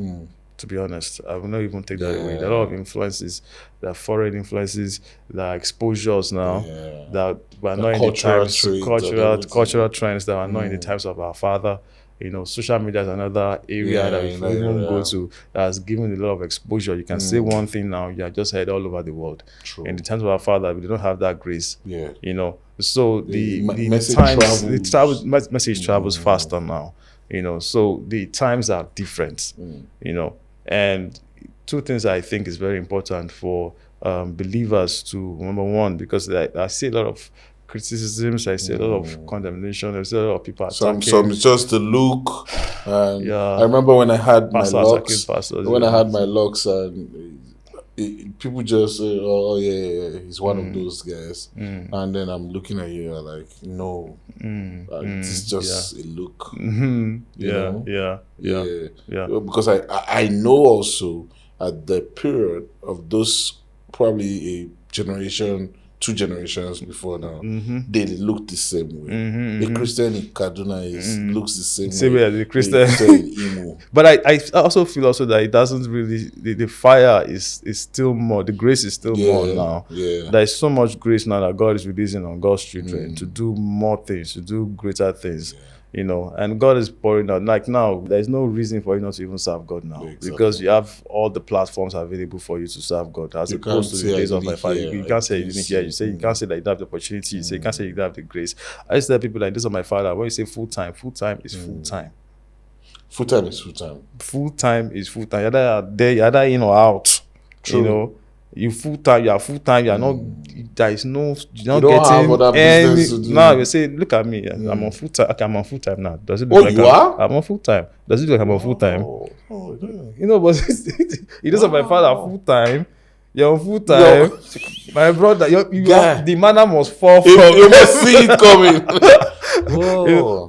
To be honest, I will not even take that away. There are a lot of influences, there are foreign influences, there are exposures now that were not in the times, cultural trends that were not in the times of our father. Social media is another area that we even go to that has given a lot of exposure. You can say one thing now, you are just heard all over the world. True. In the times of our father, we don't have that grace. So the message travels faster now. So the times are different. And two things I think is very important for believers to, number one, because I see a lot of criticisms, I see a lot of condemnation, I see a lot of people attacking. Some just the look. And I remember when I had my locks. And people just say, "Oh yeah, he's one of those guys." And then I'm looking at you like, no, it's just a look. Because I know also at the period of those, probably a generation, 2 generations before now, they look the same way. A Christian in Kaduna looks the same way as the Christian in Imo. But I also feel also that it doesn't really, the fire is still more, the grace is still more now. There is so much grace now that God is releasing on God's children to do more things, to do greater things. And God is pouring out. Like now, there's no reason for you not to even serve God now, because you have all the platforms available for you to serve God, as opposed to the days of my father. You can't say you didn't hear. You can't say that you don't have the opportunity. You say you can't say you don't have the grace. I just tell people like, days of my father, when you say full time is full time. Full time is full time. Full time is full time. You're either in or out. True. You full-time, you are full-time, you are not, there is no, you're not don't have other getting any. business to do. Now you say, look at me, I'm on full-time. Okay, I'm on full-time now. Does it look Oh, like you are? I'm on full-time? Does it look like I'm on full-time? You know, but it doesn't my father full-time. You're on full-time. My brother, the manner must fall from You must see it coming.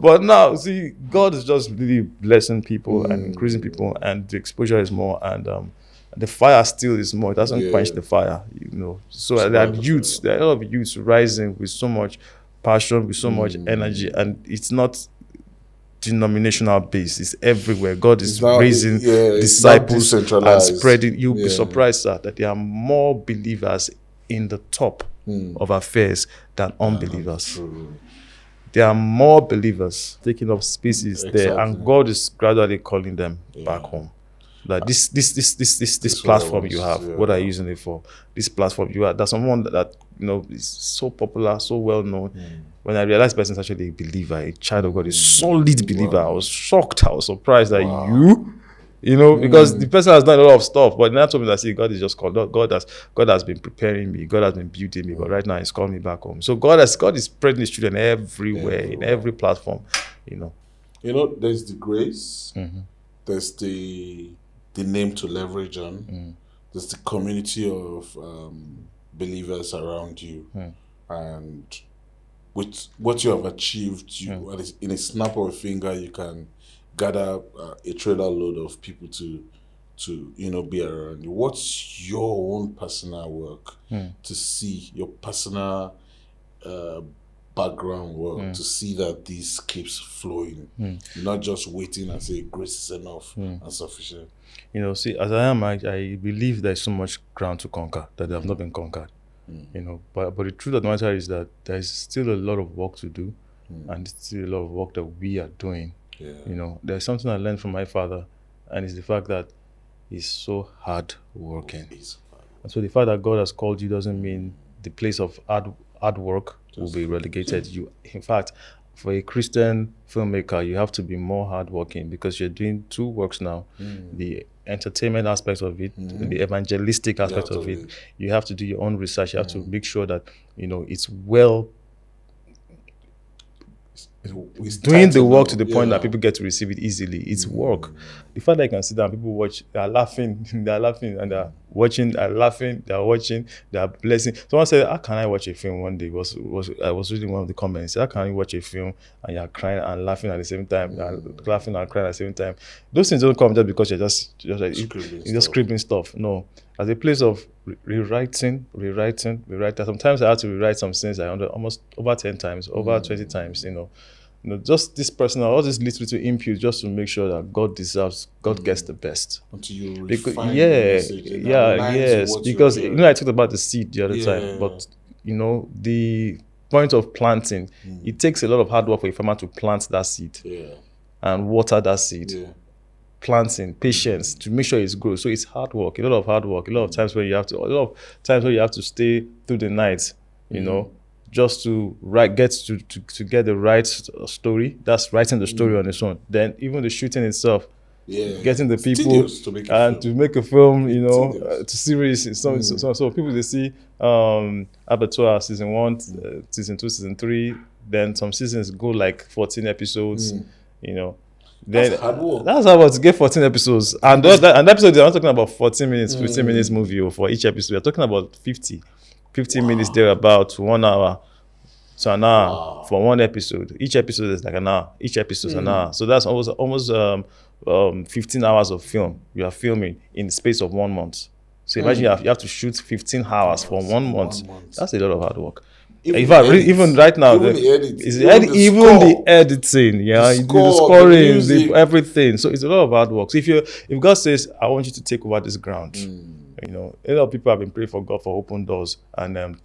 But now, see, God is just really blessing people and increasing people, and the exposure is more, and the fire still is more. It doesn't quench the fire, you know. So there are a lot of youths rising with so much passion, with so much energy, and it's not denominational based. It's everywhere. God is raising disciples and spreading. You'll be surprised, sir, that there are more believers in the top of affairs than unbelievers. There are more believers taking up spaces there, and God is gradually calling them back home. Like this platform you have, what are you using it for? This platform you have, there's someone that you know is so popular, so well known. When I realized the person is actually a believer, a child of God, a solid believer, I was shocked, I was surprised that you know, because the person has done a lot of stuff, but now told me that see, God is just called. God has been preparing me, God has been building me, but right now He's calling me back home. So God is spreading His children everywhere, in every platform, you know. You know, there's the grace, there's the name to leverage on, there's the community of believers around you, and with what you have achieved, in a snap of a finger, you can gather a trailer load of people to be around you. What's your own personal work to see your personal background work to see that this keeps flowing? You're not just waiting and say grace is enough and sufficient. You know, see, as I am, I believe there's so much ground to conquer that have not been conquered. You know, but the truth of the matter is that there's still a lot of work to do, and still a lot of work that we are doing. You know, there's something I learned from my father, and it's the fact that he's so hard working. And so the fact that God has called you doesn't mean the place of hard work will be relegated. You, in fact, for a Christian filmmaker, you have to be more hardworking because you're doing two works now: the entertainment aspect of it, the evangelistic aspect of it. You have to do your own research. You have to make sure that you know it's well. It's doing the work to the point that people get to receive it easily. It's work. The fact that you can sit down, people watch, they're laughing, and they're watching, they're laughing, they're watching, they're blessing. Someone said, how can I watch a film one day? I was reading one of the comments. How can you watch a film and you're crying and laughing at the same time, laughing and crying at the same time? Those things don't come just because you're just scribbling stuff. No. As a place of rewriting. Sometimes I have to rewrite some things almost over 10 times, over 20 times, you know, just this personal, all this little input just to make sure that God gets the best. Until you because, refine the message yes, because you know I talked about the seed the other time, but you know the point of planting, it takes a lot of hard work for a farmer to plant that seed and water that seed. Planting, patience to make sure it's grows. So it's hard work, a lot of hard work, a lot of times where you have to stay through the night, you know, just to get the right story. That's writing the story on its own. Then even the shooting itself, getting the people to make a film, you know, to series. So people they see Abattoir season 1, season 2, season 3. Then some seasons go like 14 episodes, you know. Then that's hard work to get 14 episodes. And that episode, I'm not talking about 14 minutes, 15 minutes movie for each episode. We're talking about 50 minutes there, about 1 hour to an hour for one episode. Each episode is like an hour. Each episode is an hour. So that's almost 15 hours of film you are filming in the space of 1 month. So imagine you have to shoot 15 hours for 1 month. That's a lot of hard work. Even right now, even the editing, the scoring, everything. So it's a lot of hard work. So if God says, I want you to take over this ground, you know, a lot of people have been praying for God for open doors, and I want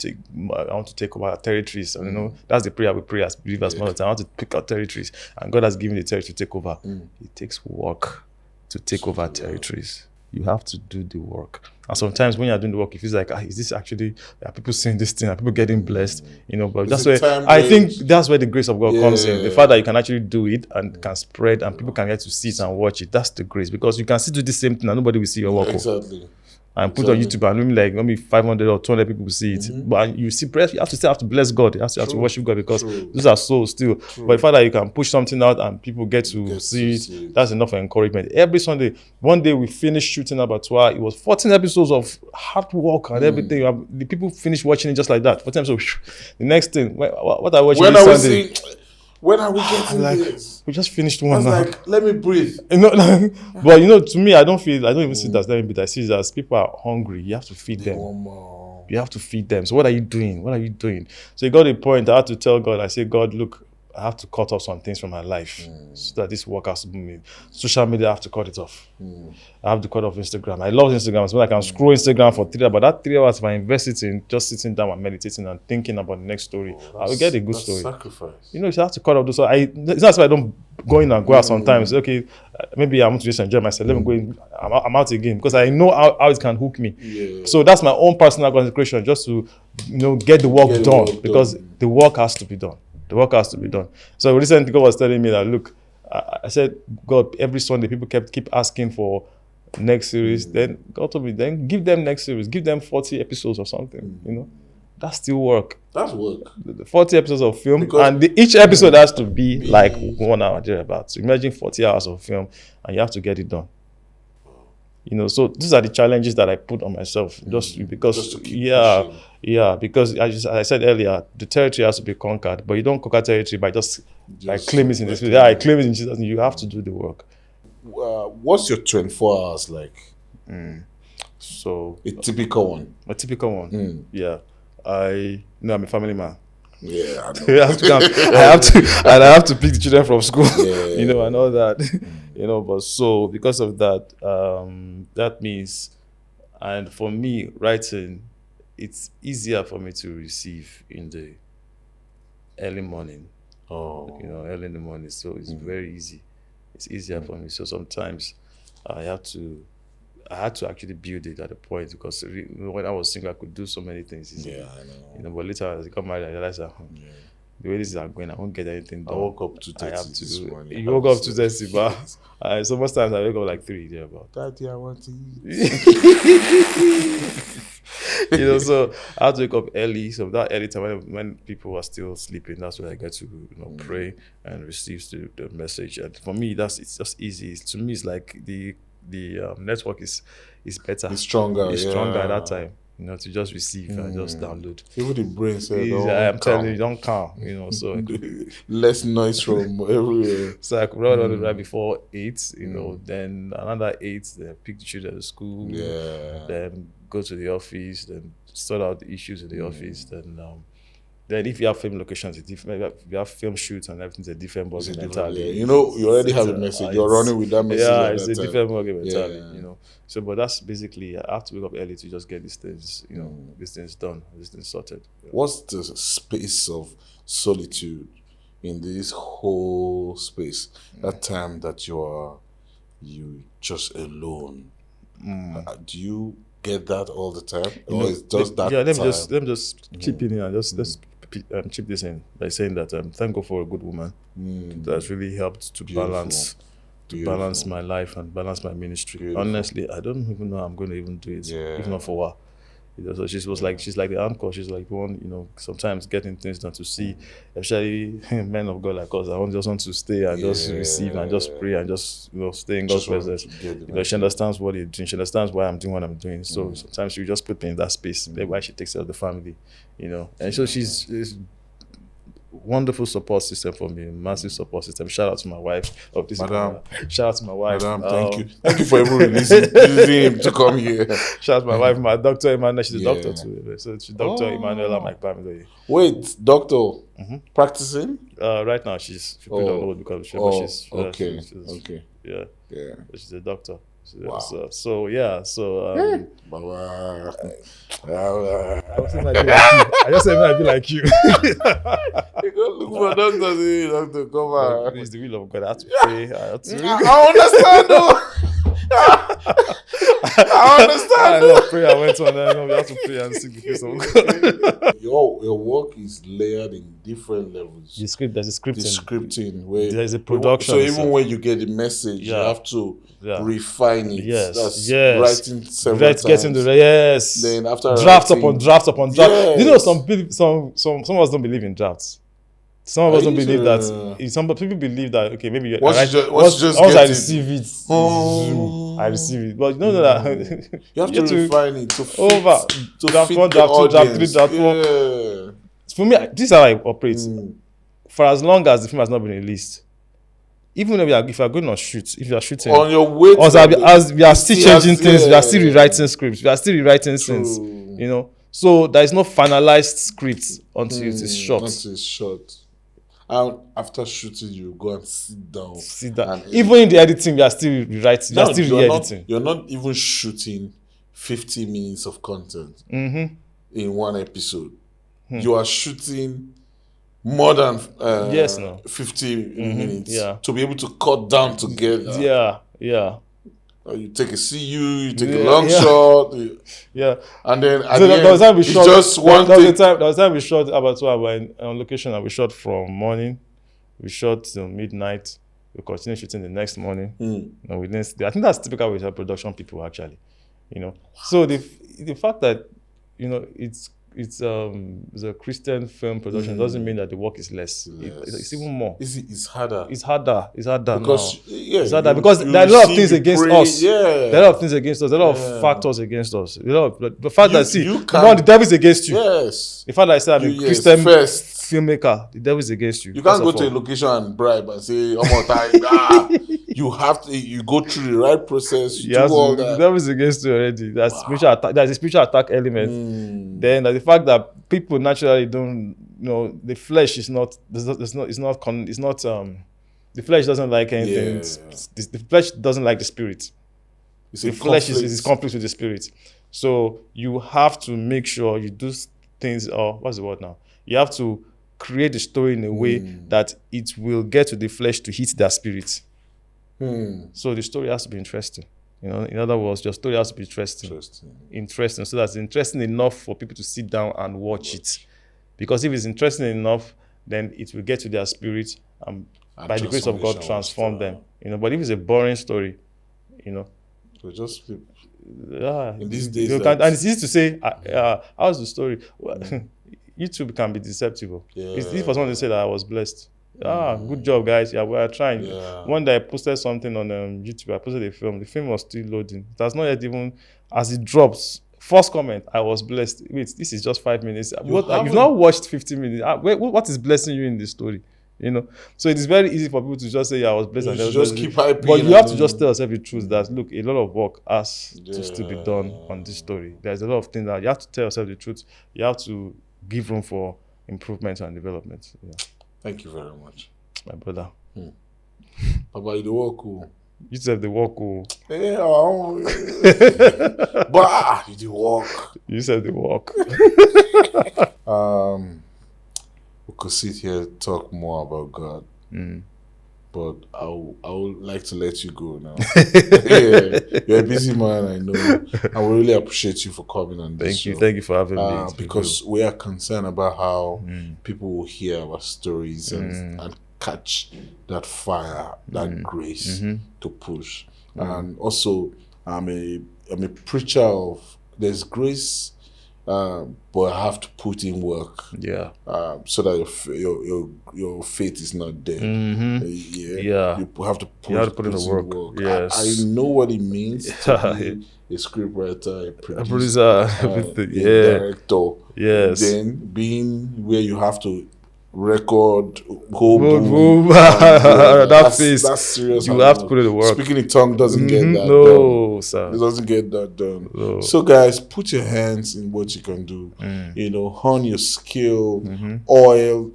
to take over territories. And you know, that's the prayer we pray as believers all the time. I want to pick out territories, and God has given the territory to take over. It takes work to take over territories. You have to do the work. And sometimes when you're doing the work, it feels like, is this actually, are people seeing this thing? Are people getting blessed? You know, but that's where, I think that's where the grace of God comes in. The fact that you can actually do it and can spread and people can get to see it and watch it. That's the grace. Because you can still do the same thing and nobody will see your work. Exactly. and put it on YouTube and maybe 500 or 200 people see it. But you have to bless God. You have to worship God, because those are souls still. But the fact that you can push something out and people get to see it, that's enough encouragement. Every Sunday, one day we finished shooting Abattoir. It was 14 episodes of hard work and everything. The people finished watching it just like that. 14 episodes. The next thing, what I watched this Sunday. When are we getting this? We just finished one. I was like, let me breathe. But to me, I don't even see it as let me breathe. I see it as people are hungry. You have to feed them. You have to feed them. So what are you doing? So it got a point. I had to tell God, I said, God, look, I have to cut off some things from my life so that this work has to move me. Social media, I have to cut it off. I have to cut off Instagram. I love Instagram. So I can scroll Instagram for 3 hours. But that 3 hours, if I invest it in just sitting down and meditating and thinking about the next story, I will get a good story. Sacrifice. You have to cut off those. It's not as if I don't go in and go out sometimes. Okay, maybe I want to just enjoy myself. Let me go in. I'm out again, because I know how it can hook me. Yeah. So that's my own personal consecration, just to get the work done, because the work has to be done. The work has to be done. So recently, God was telling me that, look, I said, God, every Sunday people keep asking for next series. Then God told me, then give them next series. Give them 40 episodes or something. That's still work. That's work. The 40 episodes of film, and each episode has to be like 1 hour thereabouts. So imagine 40 hours of film, and you have to get it done. So these are the challenges that I put on myself, because because as I said earlier, the territory has to be conquered, but you don't conquer territory by just claim it in this. I claim it in Jesus. You have to do the work. What's your 24 hours like? So a typical one. Yeah. I'm a family man. Yeah, I know. I have to pick the children from school. And all that. But so because of that, that means, and for me, writing, it's easier for me to receive in the early morning. Early in the morning. So it's very easy. It's easier for me. So sometimes I had to actually build it at a point, because when I was single, I could do so many things. Yeah, I know. But later, as I got married, I realized that the way these are going, I won't get anything done. I woke up 2:30 this morning. You woke up 2:30, but so most times I wake up like 3 there. But Daddy, I want to eat. So I had to wake up early. So that early time, when people are still sleeping, that's when I get to pray and receive the message. And for me, it's just easy. To me, it's like the network is better. It's stronger. It's stronger at that time. To just receive and just download. Even the brain says, I'm telling you, don't calm. So less noise from everywhere. So I could run on it right before 8. Then another 8. Then pick the children at school. Yeah. Then go to the office. Then sort out the issues in the office. Then if you have film locations, it's different. If you have film shoots and everything's a different ballgame entirely. You already have a message. You're running with that message. Yeah, it's a different ballgame entirely. So, but that's basically, I have to wake up early to just get these things, these things done, these things sorted. What's the space of solitude in this whole space? That time that you just alone. Do you get that all the time, or is just that? Yeah, let me just chip in here. Just chip this in by saying that thank God for a good woman that's really helped to balance my life and balance my ministry. Beautiful. Honestly, I don't even know how I'm going to even do it, if not for her. So she's like the anchor. She's like the one, sometimes getting things done to see, especially men of God like us. I just want to stay and just receive and just pray and just stay in God's presence. She understands what you're doing. She understands why I'm doing what I'm doing. So sometimes she just put me in that space. That's why she takes care of the family, And so she's wonderful support system for me, massive support system. Shout out to my wife. Madam. Shout out to my wife. Madam, thank you for even releasing him to come here. Shout out to my wife, my doctor Emmanuel. She's a doctor too. So she's Dr. Emmanuel Mike-Bamiloye. Wait, doctor, practicing? Right now she's put on hold because she's okay. Yeah. She's a doctor. Wow. So I just said I'd be like you. You go look for doctor, come on. It's the will of God. I have to pray. I understand though. I understand. A lot of prayer went on there. No, we have to pray and seek the face of God. Your work is layered in different levels. The script, there's a scripting. The scripting, where there's a production. So even when you get the message, you have to refine it. That's writing several times. Getting yes. Then after draft writing, upon draft upon draft. Yes. You know, some of us don't believe in drafts. Some of us don't believe that. Some people believe that, okay, maybe once I receive it, I receive it. But you know that you have to refine it to fit, over to draft fit 1, the draft 2, draft 3, audience. draft 4. For me, this is how I operate. For as long as the film has not been released, even if you are going on shoot, if you are shooting on your way, as we are still changing things, we are still rewriting scripts, we are still rewriting scenes. You know, so there is no finalized script until it is shot. Until it's shot. And after shooting, you go and sit down. Even in the editing, you are still rewriting. You are still re-editing. You're not even shooting 50 minutes of content in one episode. You are shooting more than 50 minutes to be able to cut down together. You take a CU, you take a long shot. And then at the end, it's just one thing. There was time we shot about 2 hours on location, and we shot from morning. We shot till midnight. We continued shooting the next morning. No, we didn't. I think that's typical with our production people, actually. You know, so the fact that, you know, it's a Christian film production doesn't mean that the work is less. It's even more. It's harder. It's harder because now. It's harder because there are a lot of things against us. There are a lot of things against us. There are a lot of factors against us. The fact that the devil is against you. Yes. The fact that I said I'm a Christian filmmaker, the devil is against you. You can't go to a location and bribe and say, "Oh my time." You have to. You go through the right process. You do all that. The devil is against you already. That's spiritual attack. There's a spiritual attack element. Then the fact that people naturally don't, you know, the flesh is not. The flesh doesn't like anything. The flesh doesn't like the spirit. The flesh is conflict with the spirit. So you have to make sure you do things. Or what's the word now? You have to create the story in a way that it will get to the flesh to hit their spirit. So the story has to be interesting. You know, in other words, your story has to be interesting, so that's interesting enough for people to sit down and watch it. Because if it's interesting enough, then it will get to their spirit and by the grace of God transform them. You know, but if it's a boring story, you know, so just in these days, and it's easy to say, how's the story? Well, YouTube can be deceptive. It's easy for someone to say that I was blessed. Good job, guys. Yeah, we are trying. One day I posted something on YouTube. I posted a film. The film was still loading. It has not yet even, as it drops, first comment, I was blessed. Wait, this is just 5 minutes. You've not watched 50 minutes. What is blessing you in this story? You know, so it is very easy for people to just say, I was blessed. You just keep hyping. But you have to just tell yourself the truth that, look, a lot of work has to still be done on this story. There's a lot of things that you have to tell yourself the truth. You have to give room for improvement and development. Thank you very much, my brother. About the work, you said the work. But you the work. You said the work. We could sit here and talk more about God, but I would like to let you go now. You're a busy man, I know. I would really appreciate you for coming on this show. Thank you for having me. Because we are concerned about how people will hear our stories and catch that fire, that grace to push. And also, I'm a preacher of there's grace. But I have to put in work, so that your faith is not dead. You have to put in the work. Yes, I know what it means to be a scriptwriter, a producer, a director. Yes, then being where you have to record, boom. That's serious. You have to put in the work. Speaking in tongue doesn't get that done. No, sir. It doesn't get that done. No. So, guys, put your hands in what you can do. You know, hone your skill, oil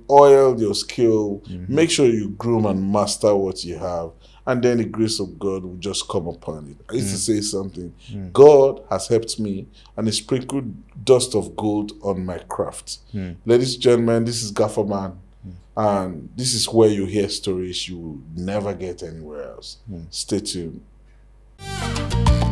your skill. Make sure you groom and master what you have. And then the grace of God will just come upon it. I used to say something. God has helped me and he sprinkled dust of gold on my craft. Ladies and gentlemen, this is Gaffer Man. And this is where you hear stories you will never get anywhere else. Stay tuned. you.